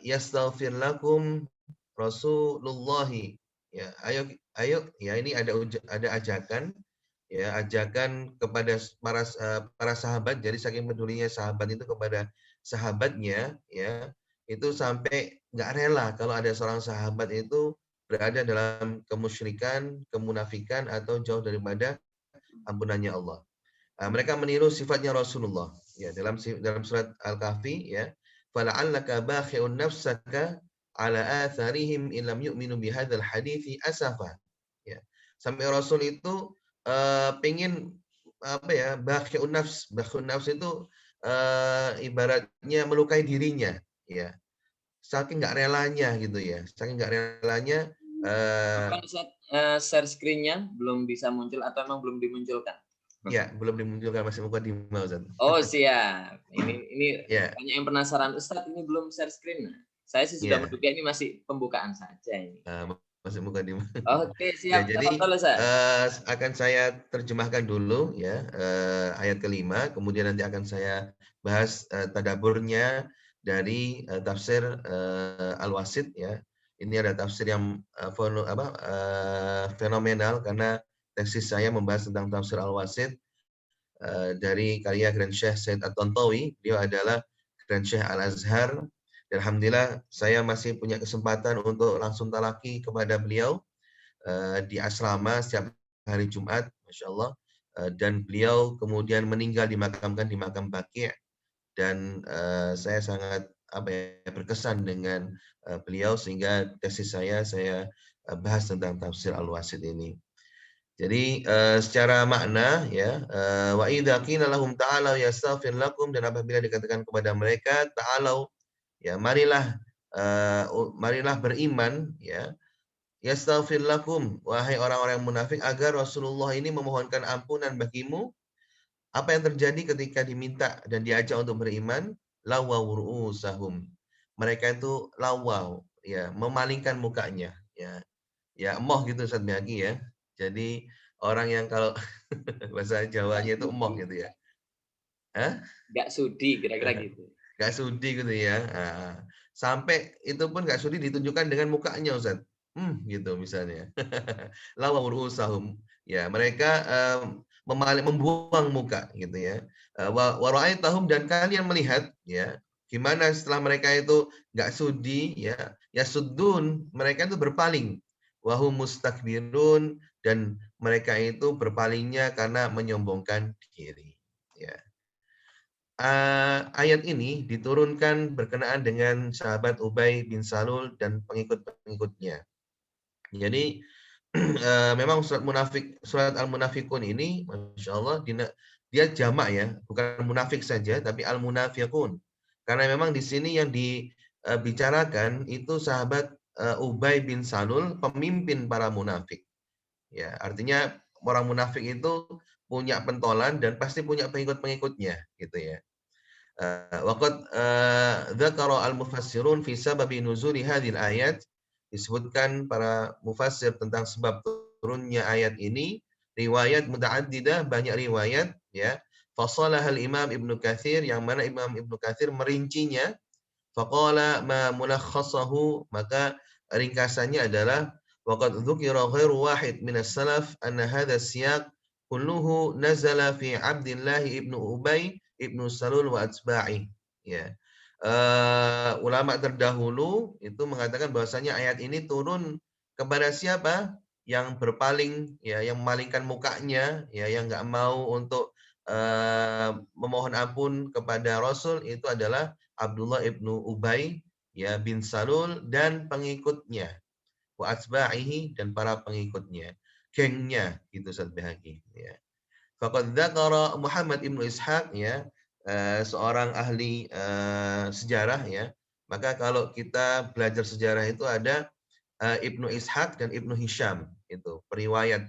Yastaghfir lakum Rasulullahi, ya ayo ya, ini ada ajakan ya, ajakan kepada para sahabat. Jadi saking pedulinya sahabat itu kepada sahabatnya ya, itu sampai nggak rela kalau ada seorang sahabat itu berada dalam kemusyrikan, kemunafikan, atau jauh daripada ampunannya Allah. Mereka meniru sifatnya Rasulullah ya, dalam surat Al-Kahfi ya, fala'allaka bakhi'un nafsaka ala atharihim illam yu'minu bihadzal hadithi asafa ya. Sampai Rasul itu pengen bakhi'un nafs itu ibaratnya melukai dirinya ya, saking nggak relanya gitu ya, saking nggak relanya.
Share screen-nya belum bisa muncul atau memang belum dimunculkan?
Ya, belum dimunculkan, masih muka di Ustaz.
Oh, siap. Ini
ya.
Banyak yang penasaran, Ustaz ini belum share screen. Saya sih sudah menduga ini masih pembukaan saja ini.
Masih muka di
Oke, siap.
Ya, jadi akan saya terjemahkan dulu ya ayat kelima, kemudian nanti akan saya bahas tadaburnya dari tafsir Al-Wasit ya. Ini ada tafsir yang fenomenal, karena tesis saya membahas tentang tafsir Al-Wasit dari karya Grand Syekh Said At-Tantawi. Beliau adalah Grand Syekh Al-Azhar. Dan alhamdulillah saya masih punya kesempatan untuk langsung talaki kepada beliau di asrama setiap hari Jumat, Masya Allah. Dan beliau kemudian meninggal, dimakamkan di makam Baqi'. Dan saya sangat berkesan dengan beliau, sehingga tesis saya bahas tentang tafsir Al-Wasit ini. Jadi secara makna ya, wa idza qila lahum ta'alu yastaghfir lakum, dan apabila dikatakan kepada mereka ta'alu ya, marilah beriman ya, yastaghfir lakum, wahai orang-orang munafik, agar Rasulullah ini memohonkan ampunan bagimu. Apa yang terjadi ketika diminta dan diajak untuk beriman? Lawaw ru'usahum, mereka itu lawaw ya, memalingkan mukanya ya. Ya emoh gitu Ustaz Bagi ya. Jadi orang yang kalau bahasa Jawanya itu emoh gitu ya.
Nggak sudi kira-kira gitu.
Nggak sudi gitu ya. Sampai itu pun nggak sudi ditunjukkan dengan mukanya Ustaz. Gitu misalnya. Lawaw ru'usahum. Ya, mereka membuang muka gitu ya. Wa ra'aitahum, dan kalian melihat ya, gimana setelah mereka itu nggak sudi ya, yasuddun, mereka itu berpaling. Wahum mustakbirun, dan mereka itu berpalingnya karena menyombongkan diri. Ya. Ayat ini diturunkan berkenaan dengan sahabat Ubay bin Salul dan pengikut-pengikutnya. Jadi memang surat Al-Munafikun ini, Masya Allah, dia jamak ya, bukan munafik saja, tapi Al-Munafikun. Karena memang di sini yang dibicarakan itu sahabat Ubay bin Salul, pemimpin para munafik. Ya, artinya orang munafik itu punya pentolan dan pasti punya pengikut-pengikutnya, gitu ya. Waqad dzakara al-mufassirun fi sababi nuzuli hadhil ayat, disebutkan para mufassir tentang sebab turunnya ayat ini, riwayat muta'addidah, banyak riwayat ya. Fasalahal Imam Ibnu Katsir, yang mana Imam Ibnu Katsir merincinya. Faqala ma mulakhasahu, maka ringkasannya adalah waqad dzukira ghairu wahid min as-salaf anna hadha siyaq kulluhu nazala fi Abdullah ibnu Ubay ibnu Salul wa atba'i. Ya. Ulama terdahulu itu mengatakan bahwasanya ayat ini turun kepada siapa? Yang berpaling, ya, yang memalingkan mukanya, ya, yang nggak mau untuk memohon ampun kepada Rasul, itu adalah Abdullah ibnu Ubay, ya, bin Salul dan pengikutnya, wa atba'ihi, dan para pengikutnya, gengnya, gitu Ustaz Bahaki, ya. Faqad dzakara Muhammad ibnu Ishaq, ya, seorang ahli sejarah, ya. Maka kalau kita belajar sejarah itu ada Ibnu Ishaq dan Ibnu Hisham, itu periwayat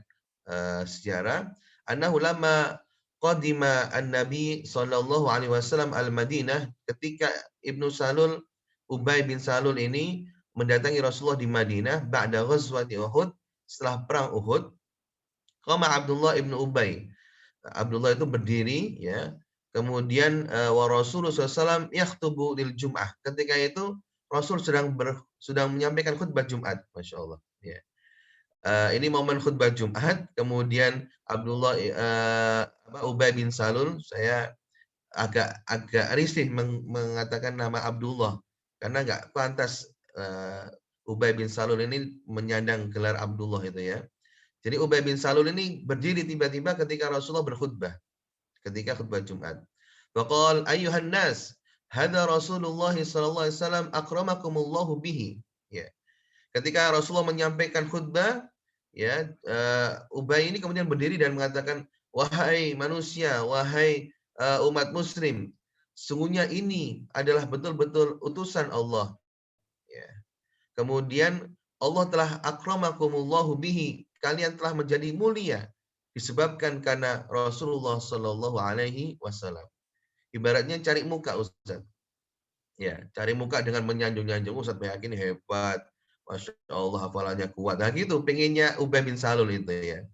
sejarah. Annahu lamma qadima an-nabi sallallahu alaihi wasallam al-Madinah, ketika Ibnu Salul, Ubay bin Salul ini mendatangi Rasulullah di Madinah, ba'da ghazwati Uhud, setelah perang Uhud, qama Abdullah ibnu Ubay, Abdullah itu berdiri, ya. Kemudian wa Rasulullah SAW yakhtubu lil Jum'ah. Ketika itu Rasul sedang menyampaikan khutbah Jumat, Masya Allah. Ya. Ini momen khutbah Jumat. Kemudian Abdullah Ubay bin Salul, saya agak risih mengatakan nama Abdullah karena nggak pantas Ubay bin Salul ini menyandang gelar Abdullah itu, ya. Jadi Ubay bin Salul ini berdiri tiba-tiba ketika Rasulullah berkhutbah, ketika khutbah Jumat. Waqal ayyuhan nas, hadza Rasulullah sallallahu alaihi wasallam akramakumullahu bihi. Ya. Ketika Rasulullah menyampaikan khutbah, ya, Ubay ini kemudian berdiri dan mengatakan, wahai manusia, wahai umat muslim, sungguhnya ini adalah betul-betul utusan Allah. Ya. Kemudian Allah telah akramakumullahu bihi, kalian telah menjadi mulia disebabkan karena Rasulullah Shallallahu Alaihi Wasallam. Ibaratnya cari muka, Ustaz. Ya, cari muka dengan menyanjung-nyanjung, Ustaz yakin hebat, Masya Allah, hafalannya kuat. Nah gitu, pengennya Ubay bin Salul itu, ya.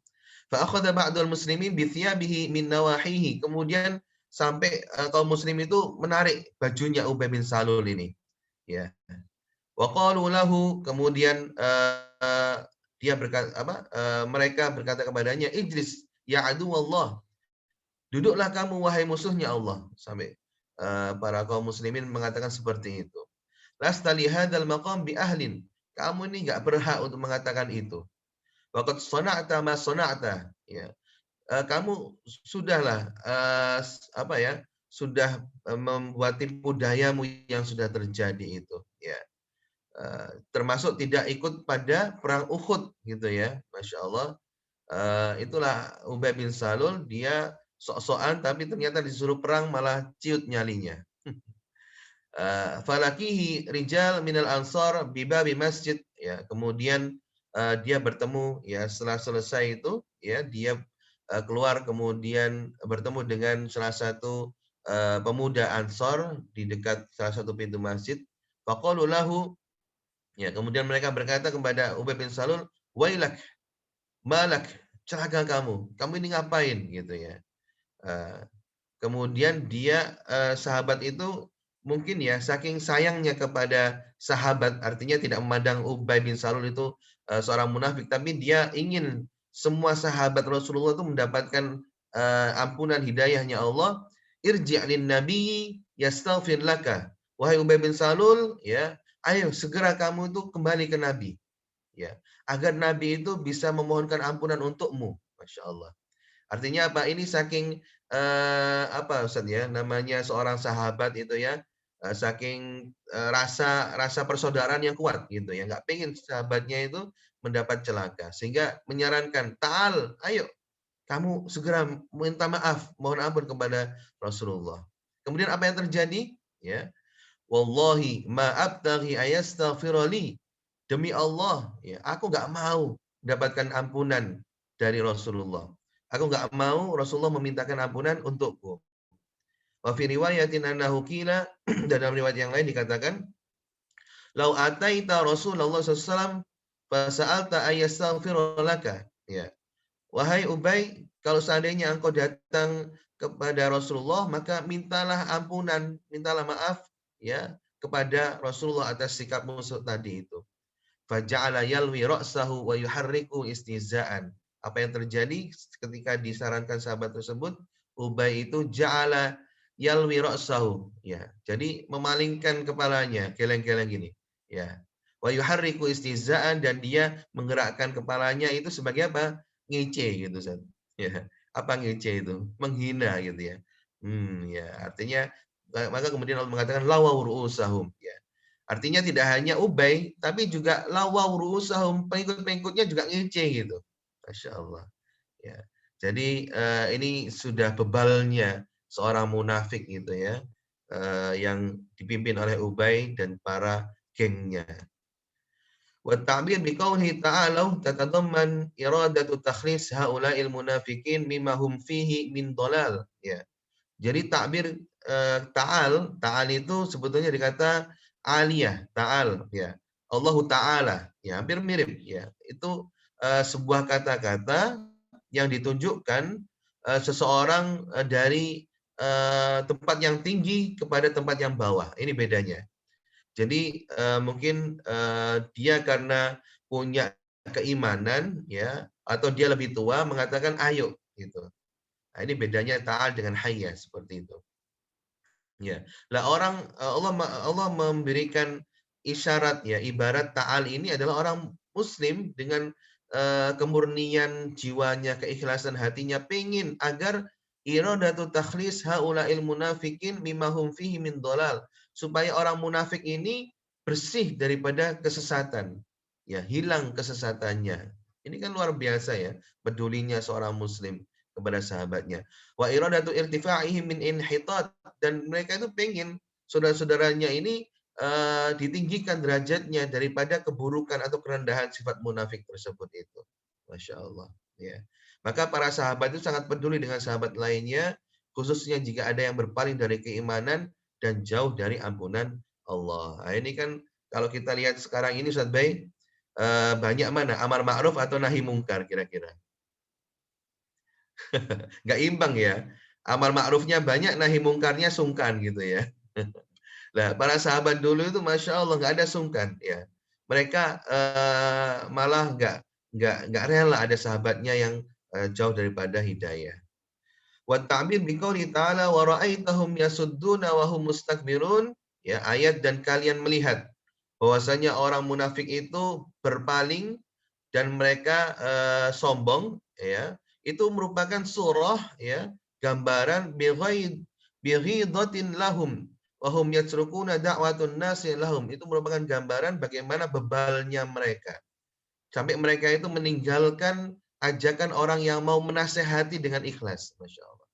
Fa'akhadha ba'dul muslimin bi thiyabihi min nawahihi. Kemudian sampai kaum muslim itu menarik bajunya Ubay bin Salul ini, ya. Wa qalu lahu, kemudian dia berkata mereka berkata kepadanya, ijlis ya adu Allah, duduklah kamu wahai musuhnya Allah. Sampai para kaum muslimin mengatakan seperti itu. Lasta li hadzal maqam bi ahlin, kamu ini enggak berhak untuk mengatakan itu. Waqad sana'ta ma sana'ta, ya. Kamu sudahlah sudah membuat tipu dayamu yang sudah terjadi itu, ya. Termasuk tidak ikut pada perang Uhud, gitu, ya. Masya Allah. Itulah Ubay bin Salul, dia sok-sokan tapi ternyata disuruh perang malah ciut nyalinya. Falakihi rijal minal ansar bibabi masjid, ya. Kemudian dia bertemu, ya, setelah selesai itu, ya, dia keluar kemudian bertemu dengan salah satu pemuda Ansor di dekat salah satu pintu masjid. Faqalu lahu, ya, kemudian mereka berkata kepada Ubay bin Salul, wailak, malak, celaka kamu ini ngapain, gitu, ya. Kemudian dia, sahabat itu mungkin, ya, saking sayangnya kepada sahabat, artinya tidak memandang Ubay bin Salul itu seorang munafik, tapi dia ingin semua sahabat Rasulullah itu mendapatkan ampunan hidayahnya Allah. Irji' lin nabi yastaghfir laka. Wahai Ubay bin Salul, ya, ayo segera kamu itu kembali ke Nabi, ya, agar Nabi itu bisa memohonkan ampunan untukmu. Masya Allah. Artinya apa? Ini saking Ustaz, ya, namanya seorang sahabat itu, ya, saking rasa persaudaraan yang kuat, gitu, ya, nggak pengen sahabatnya itu mendapat celaka, sehingga menyarankan, ta'al, ayo kamu segera minta maaf, mohon ampun kepada Rasulullah. Kemudian apa yang terjadi? Ya, wallahi ma abtaghi ayastaghfirali, demi Allah, ya, aku nggak mau mendapatkan ampunan dari Rasulullah. Aku nggak mau Rasulullah memintakan ampunan untukku. Wa fi riwayatin annahu qila, dalam riwayat yang lain dikatakan, Lau ataita Rasulullah SAW fasa'alta ayyastaghfira laka. Ya. Wahai Ubay, kalau seandainya engkau datang kepada Rasulullah, maka mintalah ampunan, mintalah maaf ya kepada Rasulullah atas sikapmu tadi itu. Faja'ala yalwi ra'sahu wa yuharriku istihza'an. Apa yang terjadi ketika disarankan sahabat tersebut? Ubay itu ja'ala yalwi ra'sahu, ya. Jadi memalingkan kepalanya, geleng-geleng gini, ya. Wa yuharriku istihza'an, dan dia menggerakkan kepalanya itu sebagai apa? Ngece gitu, Ustaz. Ya. Apa ngece itu? Menghina gitu ya. Ya, artinya maka kemudian Allah mengatakan lawaw ru'usahum, ya. Artinya tidak hanya Ubay, tapi juga lawaw ru'usahum, pengikut-pengikutnya juga ngece gitu. Masya Allah. Ya. Jadi ini sudah bebalnya seorang munafik gitu ya, yang dipimpin oleh Ubay dan para gengnya. Wa ta'bir biqaulihi ta'ala tatadamman iradatu takhlis haula'il munafikin mimma hum fihi min dhalal, ya. Jadi takbir ta'al itu sebetulnya dikata aliyah, ta'al ya. Allahu ta'ala, ya hampir mirip ya. Itu sebuah kata-kata yang ditunjukkan seseorang dari tempat yang tinggi kepada tempat yang bawah. Ini bedanya. Jadi mungkin dia karena punya keimanan ya, atau dia lebih tua mengatakan ayo gitu. Nah, ini bedanya ta'al dengan hayya seperti itu. Ya. Lah orang Allah memberikan isyarat ya, ibarat ta'al ini adalah orang muslim dengan kemurnian jiwanya, keikhlasan hatinya, pengen agar iradatu takhlis haula'il munafikin mimma hum fihi min dhalal, supaya orang munafik ini bersih daripada kesesatan. Ya, hilang kesesatannya. Ini kan luar biasa ya, pedulinya seorang muslim kepada sahabatnya. Wa iradatu irtifa'ihim min inhitat, dan mereka itu pengen saudara-saudaranya ini ditinggikan derajatnya daripada keburukan atau kerendahan sifat munafik tersebut itu. Masya Allah. Ya. Maka para sahabat itu sangat peduli dengan sahabat lainnya, khususnya jika ada yang berpaling dari keimanan dan jauh dari ampunan Allah. Nah, ini kan kalau kita lihat sekarang ini Ustaz Bay, banyak mana amar ma'ruf atau nahi mungkar kira-kira? Nggak imbang ya. Amar ma'rufnya banyak, nahi mungkarnya sungkan gitu ya. Nah, para sahabat dulu itu Masya Allah nggak ada sungkan ya. Mereka malah nggak rela ada sahabatnya yang jauh daripada hidayah. Wa ta'bir biqauli ta'ala wa ra'aitahum yasudduna wa hum mustakbirun, ya, ayat dan kalian melihat bahwasanya orang munafik itu berpaling dan mereka sombong, ya. Itu merupakan surah ya, gambaran bighidatin lahum wa hum yatrukuna da'watun nasi lahum. Itu merupakan gambaran bagaimana bebalnya mereka. Sampai mereka itu meninggalkan ajakan orang yang mau menasehati dengan ikhlas. Masya Allah.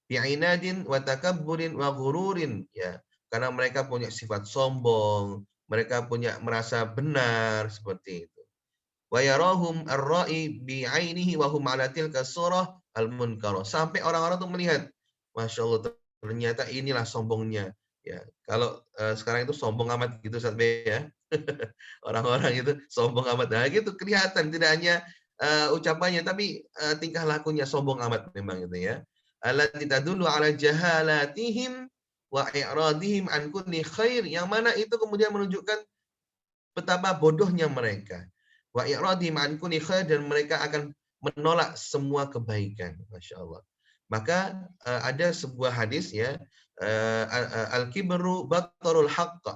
Bi'inadin wa takabburin wa ghururin, ya. Karena mereka punya sifat sombong, mereka punya merasa benar seperti itu. Wa yarahum ar-ra'i bi'ainihi wa hum 'ala tilka surah al-munkarah. Sampai orang-orang tuh melihat, Masya Allah, ternyata inilah sombongnya. Ya, kalau sekarang itu sombong amat gitu Ustaz B ya. Orang-orang itu sombong amat. Nah, gitu kelihatan tidak hanya ucapannya tapi tingkah lakunya sombong amat memang itu ya. Allati tadullu 'ala jahalatihim wa i'radihim an kulli khair, yang mana itu kemudian menunjukkan betapa bodohnya mereka. Wa i'radihim an kulli khair, dan mereka akan menolak semua kebaikan. Masya Allah. Maka ada sebuah hadis ya, al-kibru batarul haqq.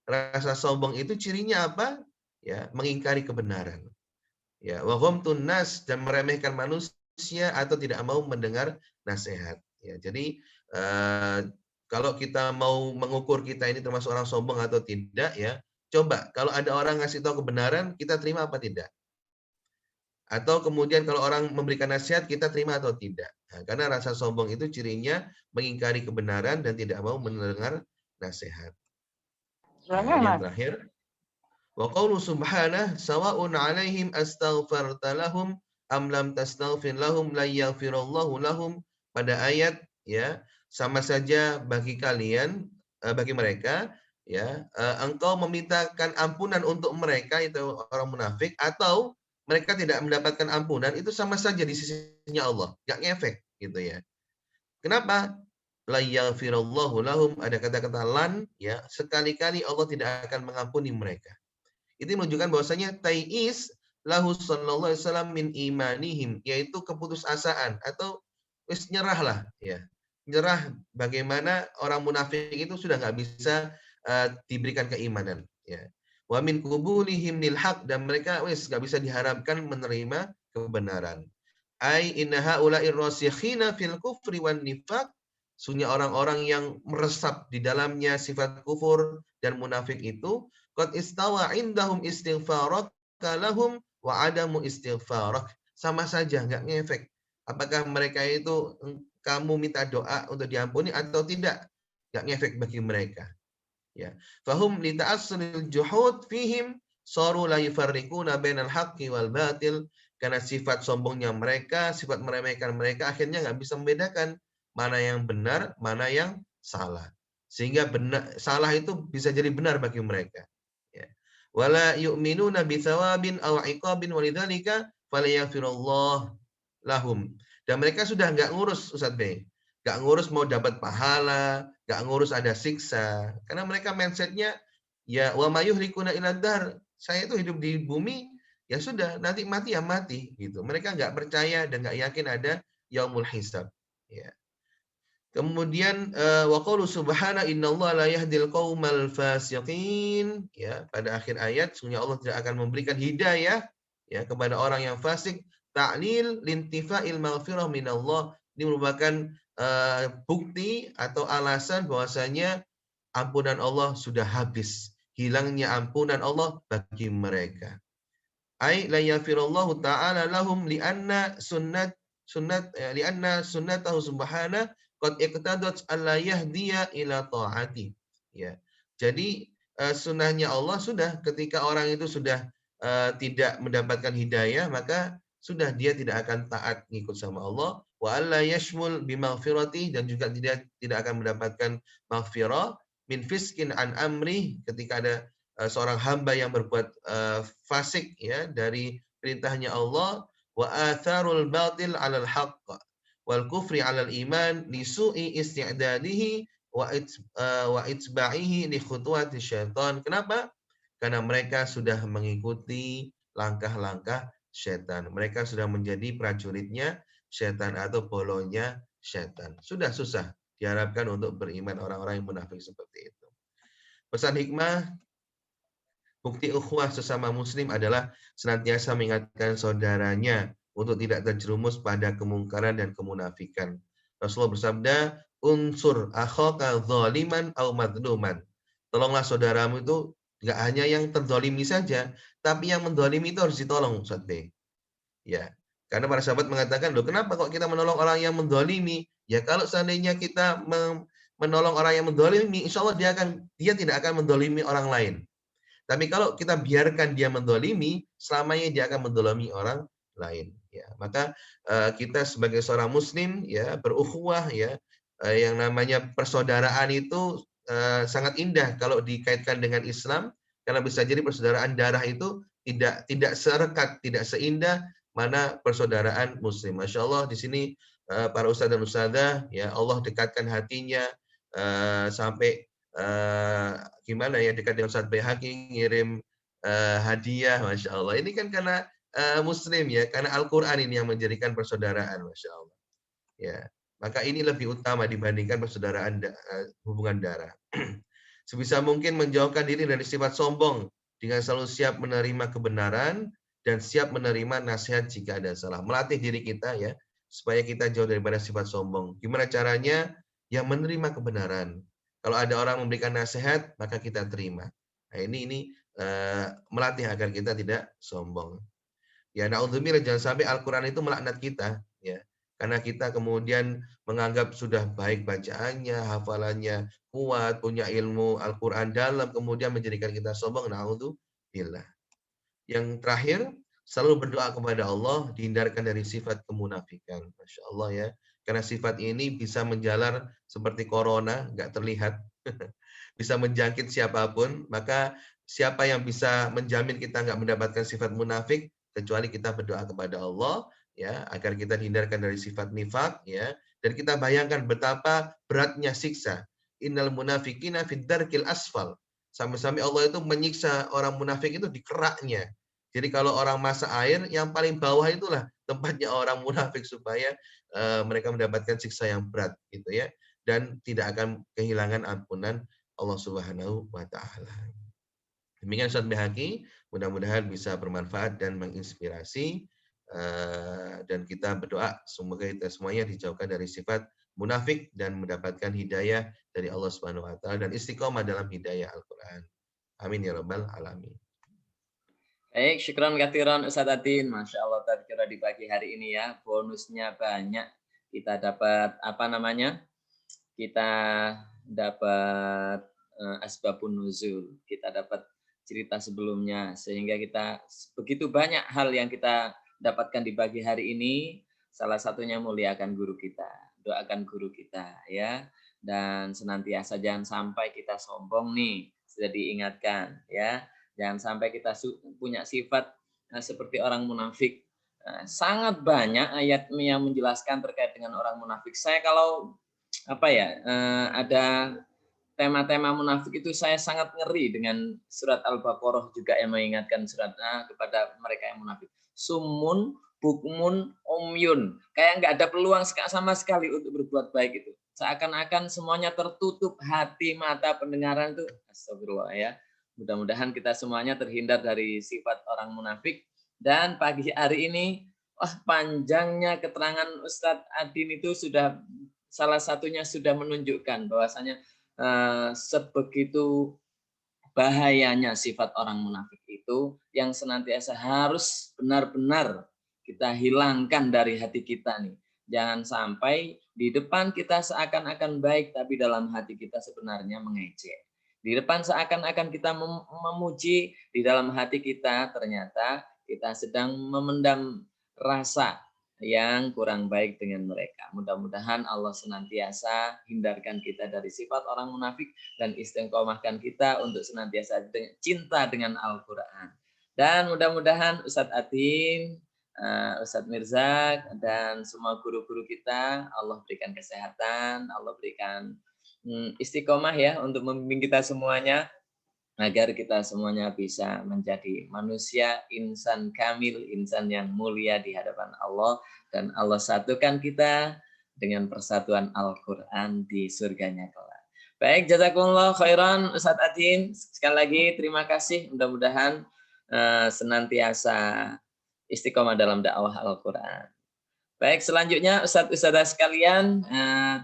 Rasa sombong itu cirinya apa? Ya, mengingkari kebenaran. Ya, wa ghamtun nas, dan meremehkan manusia atau tidak mau mendengar nasihat. Ya, jadi kalau kita mau mengukur kita ini termasuk orang sombong atau tidak ya, coba kalau ada orang ngasih tahu kebenaran, kita terima apa tidak? Atau kemudian kalau orang memberikan nasihat, kita terima atau tidak? Nah, karena rasa sombong itu cirinya mengingkari kebenaran dan tidak mau mendengar nasihat. Nah, yang terakhir, wa qaulu subhanahu sawa'un 'alaihim astaghfarta lahum am lam tastaghfir lahum la yaghfirallahu lahum. Pada ayat ya, sama saja bagi kalian, bagi mereka ya, engkau memintakan ampunan untuk mereka itu orang munafik, atau mereka tidak mendapatkan ampunan, itu sama saja di sisinya Allah, nggak ngefek gitu ya. Kenapa? La yaghfirallahu lahum, ada kata-kata lan, ya, sekali-kali Allah tidak akan mengampuni mereka. Itu menunjukkan bahwasanya tai'is lahu sallallahu alaihi wasallam min imanihim, yaitu keputusasaan atau wis nyerah lah, ya. Nyerah bagaimana orang munafik itu sudah nggak bisa diberikan keimanan, ya. Wa min qubulihim lil haq, dan mereka wis nggak bisa diharapkan menerima kebenaran. Ai inna haula'ir rasikhina fil kufri wan nifaq, sunnya orang-orang yang meresap di dalamnya sifat kufur dan munafik itu, qad istawa indahum istighfarak lahum wa adamu istighfarak. Sama saja, nggak ngefek. Apakah mereka itu kamu minta doa untuk diampuni atau tidak? Nggak ngefek bagi mereka. Ya. Fahum li ta'assulil juhud fihim saru la yufarriquna bainal haqqi wal batil. Karena sifat sombongnya mereka, sifat meremehkan mereka, akhirnya nggak bisa membedakan mana yang benar, mana yang salah. Sehingga benar, salah itu bisa jadi benar bagi mereka. Ya. Wala yu'minuna bithawabin aw iqabin walidzalika falyaghfirullah lahum. Dan mereka sudah nggak ngurus, Ustaz B. Nggak ngurus mau dapat pahala, nggak ngurus ada siksa. Karena mereka mindsetnya, ya wa mayuhlikuna iladar. Saya itu hidup di bumi, ya sudah, nanti mati ya mati gitu. Mereka nggak percaya dan nggak yakin ada yaumul hisab. Ya. Kemudian wa qaulu subhana innallaha la yahdil qaumal fasiqin, ya, pada akhir ayat sesungguhnya Allah tidak akan memberikan hidayah, ya, kepada orang yang fasik. Ta'lil lintifa'il maghfirah minallah, ini merupakan bukti atau alasan bahwasanya ampunan Allah sudah habis, hilangnya ampunan Allah bagi mereka. Ai la yaghfirullahu ta'ala lahum li'anna sunnatahu subhana qad iqtadat alla yahdiya ila ta'ati. Ya. Jadi sunnahnya Allah sudah, ketika orang itu sudah tidak mendapatkan hidayah, maka sudah dia tidak akan taat ngikut sama Allah. Wa alla yashmul bimaghfirati, dan juga tidak akan mendapatkan maghfirah min fiskin an amri, ketika ada seorang hamba yang berbuat fasik, ya, dari perintahnya Allah. Wa atharul batil 'alal haqq wal kufri 'alal iman li su'i isti'dadihi wa itsba'ihi li khutuwati syaitan. Kenapa? Karena mereka sudah mengikuti langkah-langkah syaitan. Mereka sudah menjadi prajuritnya syaitan atau bolonya syaitan. Sudah susah diharapkan untuk beriman orang-orang yang munafik seperti itu. Pesan hikmah, bukti ukhuwah sesama muslim adalah senantiasa mengingatkan saudaranya untuk tidak terjerumus pada kemungkaran dan kemunafikan. Rasulullah bersabda, unsur akhaka zaliman au madluman. Tolonglah saudaramu itu nggak hanya yang terzalimi saja, tapi yang mendolimi itu harus ditolong, Ustaz B. Ya, karena para sahabat mengatakan, loh kenapa kok kita menolong orang yang mendolimi? Ya kalau seandainya kita menolong orang yang mendolimi, insya Allah dia tidak akan mendolimi orang lain. Tapi kalau kita biarkan dia mendolimi, selamanya dia akan mendolimi orang lain. Ya, maka kita sebagai seorang muslim, ya, berukhuwah, ya, yang namanya persaudaraan itu sangat indah kalau dikaitkan dengan Islam, karena bisa jadi persaudaraan darah itu tidak serekat, tidak seindah mana persaudaraan muslim. Masya Allah, di sini para ustadz dan ustadzah, ya, Allah dekatkan hatinya sampai gimana ya, dekat dengan Ustadz Baihaqi, ngirim hadiah, Masya Allah. Ini kan karena muslim, ya, karena Al-Quran ini yang menjadikan persaudaraan, Masya Allah. Ya, maka ini lebih utama dibandingkan persaudaraan hubungan darah. Sebisa mungkin menjauhkan diri dari sifat sombong dengan selalu siap menerima kebenaran dan siap menerima nasihat jika ada salah. Melatih diri kita, ya, supaya kita jauh daripada sifat sombong. Gimana caranya? Ya, menerima kebenaran. Kalau ada orang memberikan nasihat, maka kita terima. Nah, ini melatih agar kita tidak sombong. Ya, na'udzubillah, jangan sampai Al-Quran itu melaknat kita, ya. Karena kita kemudian menganggap sudah baik bacaannya, hafalannya kuat, punya ilmu Al-Quran dalam, kemudian menjadikan kita sombong. Na'udzubillah. Yang terakhir, selalu berdoa kepada Allah, dihindarkan dari sifat kemunafikan. Masya Allah, ya. Karena sifat ini bisa menjalar seperti corona, nggak terlihat. bisa menjangkit siapapun, maka siapa yang bisa menjamin kita nggak mendapatkan sifat munafik kecuali kita berdoa kepada Allah ya agar kita dihindarkan dari sifat nifak ya, dan kita bayangkan betapa beratnya siksa. Innal munafikina fid darkil asfal. Sampai-sampai Allah itu menyiksa orang munafik itu di keraknya. Jadi kalau orang masak air, yang paling bawah itulah tempatnya orang munafik supaya mereka mendapatkan siksa yang berat gitu ya, dan tidak akan kehilangan ampunan Allah Subhanahu wa taala. Demikian Ustaz Bihaki, mudah-mudahan bisa bermanfaat dan menginspirasi, dan kita berdoa semoga kita semuanya dijauhkan dari sifat munafik dan mendapatkan hidayah dari Allah Subhanahu wa taala dan istiqomah dalam hidayah Al-Qur'an. Amin ya rabbal alamin.
Baik, syukran kathiran Ustadz Adin. Masya Allah tadzkirah di pagi hari ini ya. Bonusnya banyak. Kita dapat apa namanya? Kita dapat asbabun nuzul. Kita dapat cerita sebelumnya. Sehingga kita begitu banyak hal yang kita dapatkan di pagi hari ini. Salah satunya muliakan guru kita. Doakan guru kita ya. Dan senantiasa jangan sampai kita sombong nih. Sudah diingatkan ya. Jangan sampai kita punya sifat seperti orang munafik. Sangat banyak ayat yang menjelaskan terkait dengan orang munafik. Saya kalau ada tema-tema munafik itu saya sangat ngeri dengan surat Al-Baqarah juga yang mengingatkan kepada mereka yang munafik. Sumun, bukmun, umyun. Kayak nggak ada peluang sama sekali untuk berbuat baik itu. Seakan-akan semuanya tertutup hati, mata, pendengaran itu. Astagfirullah ya. Mudah-mudahan kita semuanya terhindar dari sifat orang munafik. Dan pagi hari ini, panjangnya keterangan Ustadz Adin itu sudah salah satunya sudah menunjukkan bahwasanya sebegitu bahayanya sifat orang munafik itu yang senantiasa harus benar-benar kita hilangkan dari hati kita nih. Jangan sampai di depan kita seakan-akan baik, tapi dalam hati kita sebenarnya mengejek. Di depan seakan-akan kita memuji, di dalam hati kita ternyata kita sedang memendam rasa yang kurang baik dengan mereka. Mudah-mudahan Allah senantiasa hindarkan kita dari sifat orang munafik dan istiqomahkan kita untuk senantiasa cinta dengan Al-Quran. Dan mudah-mudahan Ustadz Adin, Ustadz Mirzak, dan semua guru-guru kita, Allah berikan kesehatan, Allah berikan istiqomah ya untuk membimbing kita semuanya agar kita semuanya bisa menjadi manusia insan kamil, insan yang mulia di hadapan Allah, dan Allah satukan kita dengan persatuan Al-Quran di surganya kelak. Baik, jazakumullah khairan Ustadz Adin. Sekali lagi terima kasih, mudah-mudahan senantiasa istiqomah dalam dakwah Al-Quran. Baik, selanjutnya Ustadz-Ustadzah sekalian,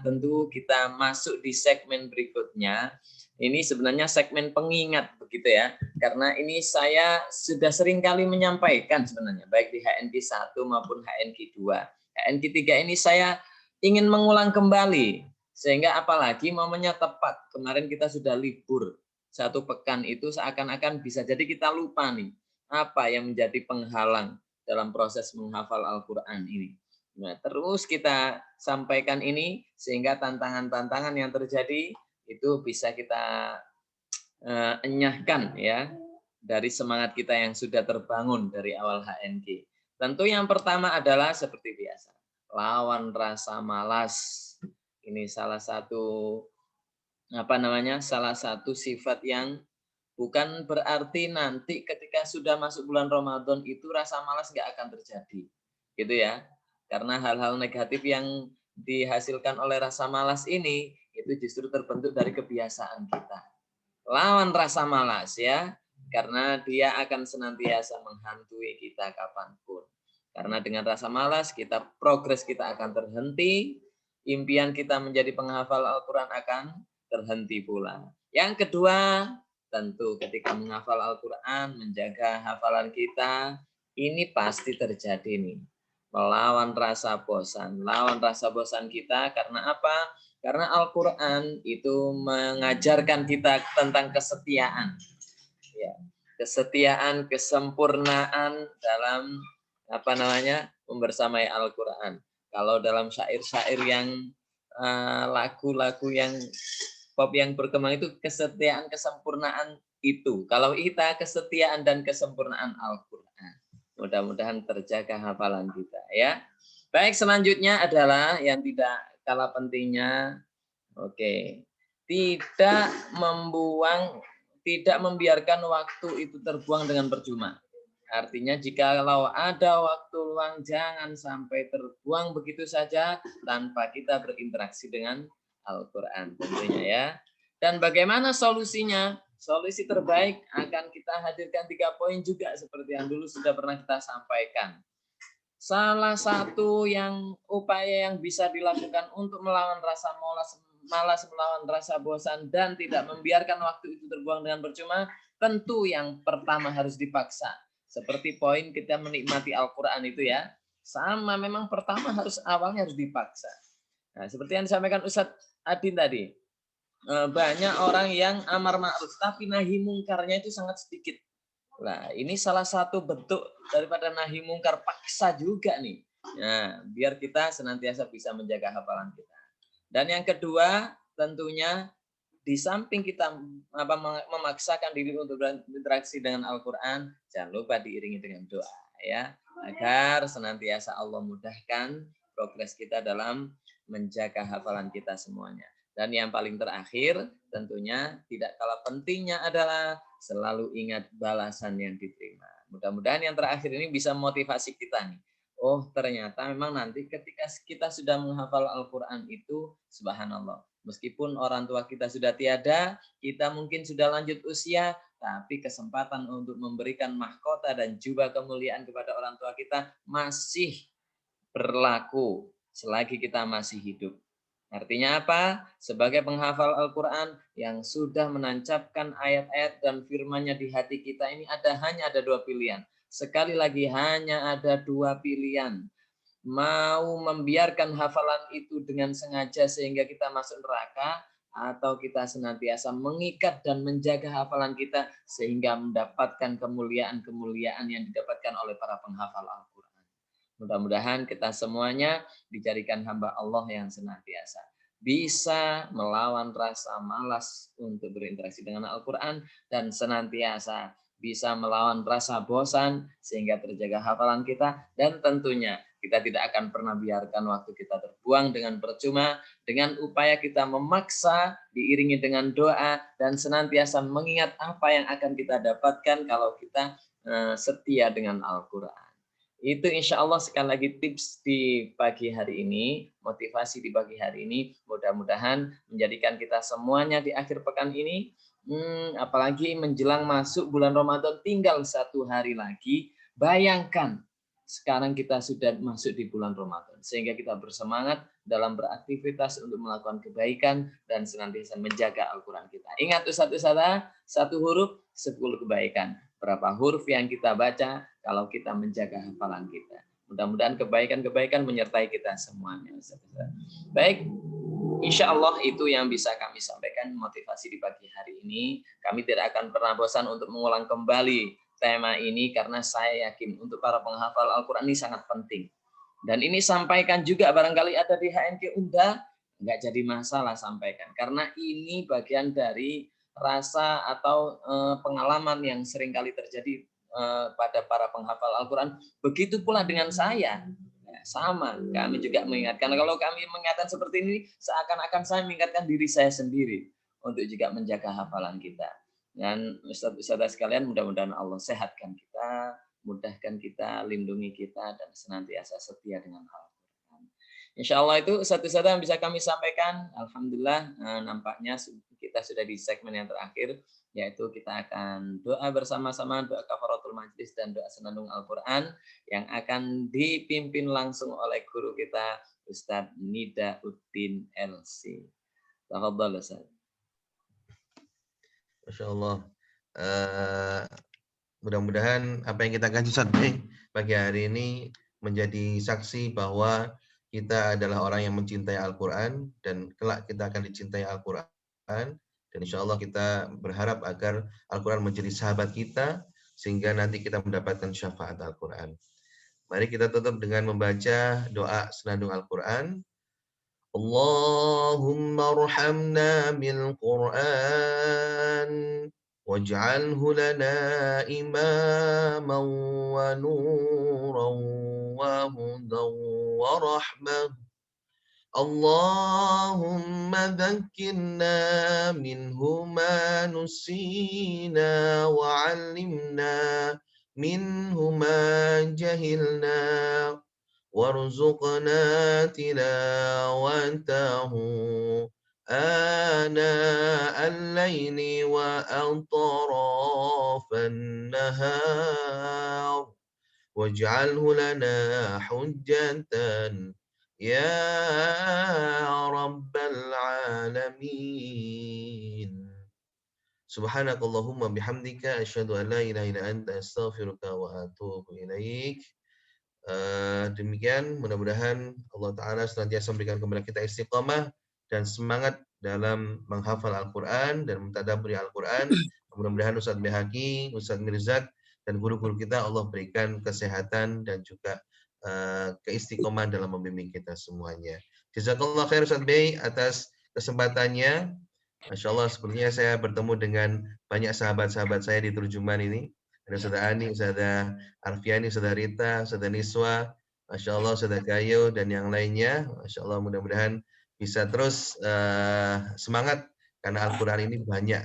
tentu kita masuk di segmen berikutnya. Ini sebenarnya segmen pengingat begitu ya, karena ini saya sudah sering kali menyampaikan sebenarnya, baik di HNQ 1 maupun HNQ 2. HNQ 3 ini saya ingin mengulang kembali, sehingga apalagi momennya tepat. Kemarin kita sudah libur, 1 pekan itu seakan-akan bisa jadi kita lupa nih, apa yang menjadi penghalang dalam proses menghafal Al-Quran ini. Nah, terus kita sampaikan ini sehingga tantangan-tantangan yang terjadi itu bisa kita enyahkan ya dari semangat kita yang sudah terbangun dari awal HNG. Tentu yang pertama adalah seperti biasa, lawan rasa malas. Ini salah satu salah satu sifat yang bukan berarti nanti ketika sudah masuk bulan Ramadan itu rasa malas nggak akan terjadi, gitu ya. Karena hal-hal negatif yang dihasilkan oleh rasa malas ini itu justru terbentuk dari kebiasaan kita. Lawan rasa malas ya, karena dia akan senantiasa menghantui kita kapanpun. Karena dengan rasa malas progres kita akan terhenti, impian kita menjadi penghafal Al-Quran akan terhenti pula. Yang kedua, tentu ketika menghafal Al-Quran, menjaga hafalan kita, ini pasti terjadi nih. Melawan rasa bosan. Lawan rasa bosan kita karena apa? Karena Al-Quran itu mengajarkan kita tentang kesetiaan. Ya, kesetiaan, kesempurnaan dalam membersamai Al-Quran. Kalau dalam syair-syair yang lagu-lagu yang Bab yang berkembang itu kesetiaan, kesempurnaan itu. Kalau kita kesetiaan dan kesempurnaan Al-Quran. Mudah-mudahan terjaga hafalan kita ya. Baik, selanjutnya adalah yang tidak kalah pentingnya. Oke. Tidak membiarkan waktu itu terbuang dengan percuma. Artinya jikalau ada waktu luang jangan sampai terbuang begitu saja tanpa kita berinteraksi dengan Al-Quran tentunya ya. Dan bagaimana solusinya? Solusi terbaik akan kita hadirkan 3 poin juga seperti yang dulu sudah pernah kita sampaikan. Salah satu upaya yang bisa dilakukan untuk melawan rasa malas, melawan rasa bosan dan tidak membiarkan waktu itu terbuang dengan percuma, tentu yang pertama harus dipaksa. Seperti poin kita menikmati Al-Quran itu ya. Sama, memang pertama awalnya harus dipaksa. Nah, seperti yang disampaikan Ustadz Adin tadi, banyak orang yang amar ma'ruf tapi nahi mungkarnya itu sangat sedikit. Nah, ini salah satu bentuk daripada nahi mungkar, paksa juga nih. Nah, biar kita senantiasa bisa menjaga hafalan kita. Dan yang kedua, tentunya di samping kita memaksakan diri untuk berinteraksi dengan Al-Quran, jangan lupa diiringi dengan doa ya, agar senantiasa Allah mudahkan progres kita dalam menjaga hafalan kita semuanya. Dan yang paling terakhir, tentunya tidak kalah pentingnya adalah selalu ingat balasan yang diterima. Mudah-mudahan yang terakhir ini bisa motivasi kita nih. Oh, ternyata memang nanti ketika kita sudah menghafal Al-Quran itu, subhanallah, meskipun orang tua kita sudah tiada, kita mungkin sudah lanjut usia, tapi kesempatan untuk memberikan mahkota dan juga kemuliaan kepada orang tua kita masih berlaku selagi kita masih hidup. Artinya apa? Sebagai penghafal Al-Quran yang sudah menancapkan ayat-ayat dan firman-Nya di hati kita ini hanya ada 2 pilihan. Sekali lagi hanya ada 2 pilihan. Mau membiarkan hafalan itu dengan sengaja sehingga kita masuk neraka, atau kita senantiasa mengikat dan menjaga hafalan kita sehingga mendapatkan kemuliaan-kemuliaan yang didapatkan oleh para penghafal Al-Quran. Mudah-mudahan kita semuanya dijadikan hamba Allah yang senantiasa bisa melawan rasa malas untuk berinteraksi dengan Al-Quran dan senantiasa bisa melawan rasa bosan sehingga terjaga hafalan kita, dan tentunya kita tidak akan pernah biarkan waktu kita terbuang dengan percuma dengan upaya kita memaksa diiringi dengan doa dan senantiasa mengingat apa yang akan kita dapatkan kalau kita setia dengan Al-Quran. Itu insya Allah sekali lagi tips di pagi hari ini, motivasi di pagi hari ini, mudah-mudahan menjadikan kita semuanya di akhir pekan ini, apalagi menjelang masuk bulan Ramadan tinggal 1 hari lagi, bayangkan sekarang kita sudah masuk di bulan Ramadan, sehingga kita bersemangat dalam beraktivitas untuk melakukan kebaikan dan senantiasa menjaga Al-Quran kita. Ingat Ustadz-Ustadzah, 1 huruf 10 kebaikan. Berapa huruf yang kita baca kalau kita menjaga hafalan kita. Mudah-mudahan kebaikan-kebaikan menyertai kita semuanya. Baik, insya Allah itu yang bisa kami sampaikan motivasi di pagi hari ini. Kami tidak akan pernah bosan untuk mengulang kembali tema ini karena saya yakin untuk para penghafal Al-Quran ini sangat penting. Dan ini sampaikan juga barangkali ada di HNK Unda, nggak jadi masalah sampaikan. Karena ini bagian dari rasa atau pengalaman yang seringkali terjadi pada para penghafal Al-Quran. Begitu pula dengan saya. Sama, kami juga mengingatkan. Kalau kami mengingatkan seperti ini, seakan-akan saya mengingatkan diri saya sendiri untuk juga menjaga hafalan kita. Dan Ustadz-Ustadz sekalian, mudah-mudahan Allah sehatkan kita, mudahkan kita, lindungi kita, dan senantiasa setia dengan Al-Quran. Insya Allah itu Ustadz-Ustadz yang bisa kami sampaikan. Alhamdulillah, nampaknya kita sudah di segmen yang terakhir, yaitu kita akan doa bersama-sama, doa kafaratul majlis dan doa senandung Al-Quran yang akan dipimpin langsung oleh guru kita, Ustadz Nidauddin LC. Tafadhal Ustadz.
Masya Allah. Mudah-mudahan apa yang kita kaji pagi hari ini menjadi saksi bahwa kita adalah orang yang mencintai Al-Quran dan kelak kita akan dicintai Al-Quran. Dan insya Allah kita berharap agar Al-Quran menjadi sahabat kita sehingga nanti kita mendapatkan syafaat Al-Quran. Mari kita tutup dengan membaca doa senandung Al-Quran. اللهم ارحمنا بالقرآن واجعله لنا إماما ونورا وهدى ورحمة. اللهم ذكرنا منه ما نسينا وعلمنا منه ما جهلنا وارزقنا تلاوته آناء الليل وأطراف النهار واجعله لنا حجة يا رب العالمين. Subhanakallahumma bihamdika asyhadu an la ilaha illa anta astaghfiruka wa atubu ilaik. Demikian, mudah-mudahan Allah Ta'ala senantiasa memberikan kepada kita istiqamah dan semangat dalam menghafal Al-Quran dan mentadabburi Al-Quran. Mudah-mudahan Ustadz Behaki, Ustadz Mirzak, dan guru-guru kita Allah berikan kesehatan dan juga keistiqomahan dalam membimbing kita semuanya. Jazakallah khair Ustadz Bey atas kesempatannya. Masya Allah, sepertinya saya bertemu dengan banyak sahabat-sahabat saya di Terjuman ini. Ada Ustazah Ani, Ustazah Arfiani, Ustazah Rita, Ustazah Niswa, Masya Allah, Ustazah Kayo, dan yang lainnya. Masya Allah, mudah-mudahan bisa terus semangat, karena Al-Quran ini banyak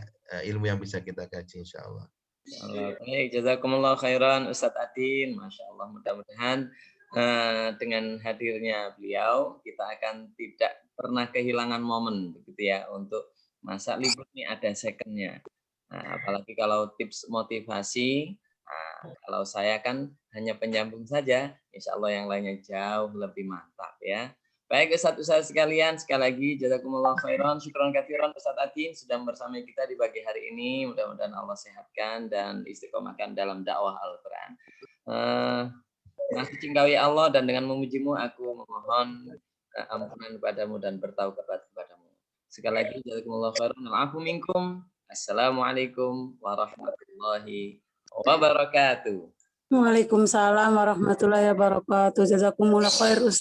ilmu yang bisa kita kaji, insya Allah.
Baik, jazakumullah khairan Ustadz Adin. Masya Allah, mudah-mudahan dengan hadirnya beliau, kita akan tidak pernah kehilangan momen, begitu ya, untuk masa libur ini ada secondnya. Nah, apalagi kalau tips motivasi, kalau saya kan hanya penyambung saja, insya Allah yang lainnya jauh lebih mantap ya. Baik Ustadz sekalian, sekali lagi jazakumullah khairan, syukran katsiran Ustadz Adin sudah bersama kita di pagi hari ini. Mudah-mudahan Allah sehatkan dan istiqomahkan dalam dakwah Al-Quran. Masih cingkawi Allah dan dengan memujimu aku memohon ampunan kepadamu dan bertaubat kepadamu. Sekali lagi jazakumullah khairan. Alaikum minkum. Assalamualaikum warahmatullahi wabarakatuh.
Waalaikumsalam warahmatullahi wabarakatuh. Jazakumullah khair Ustaz.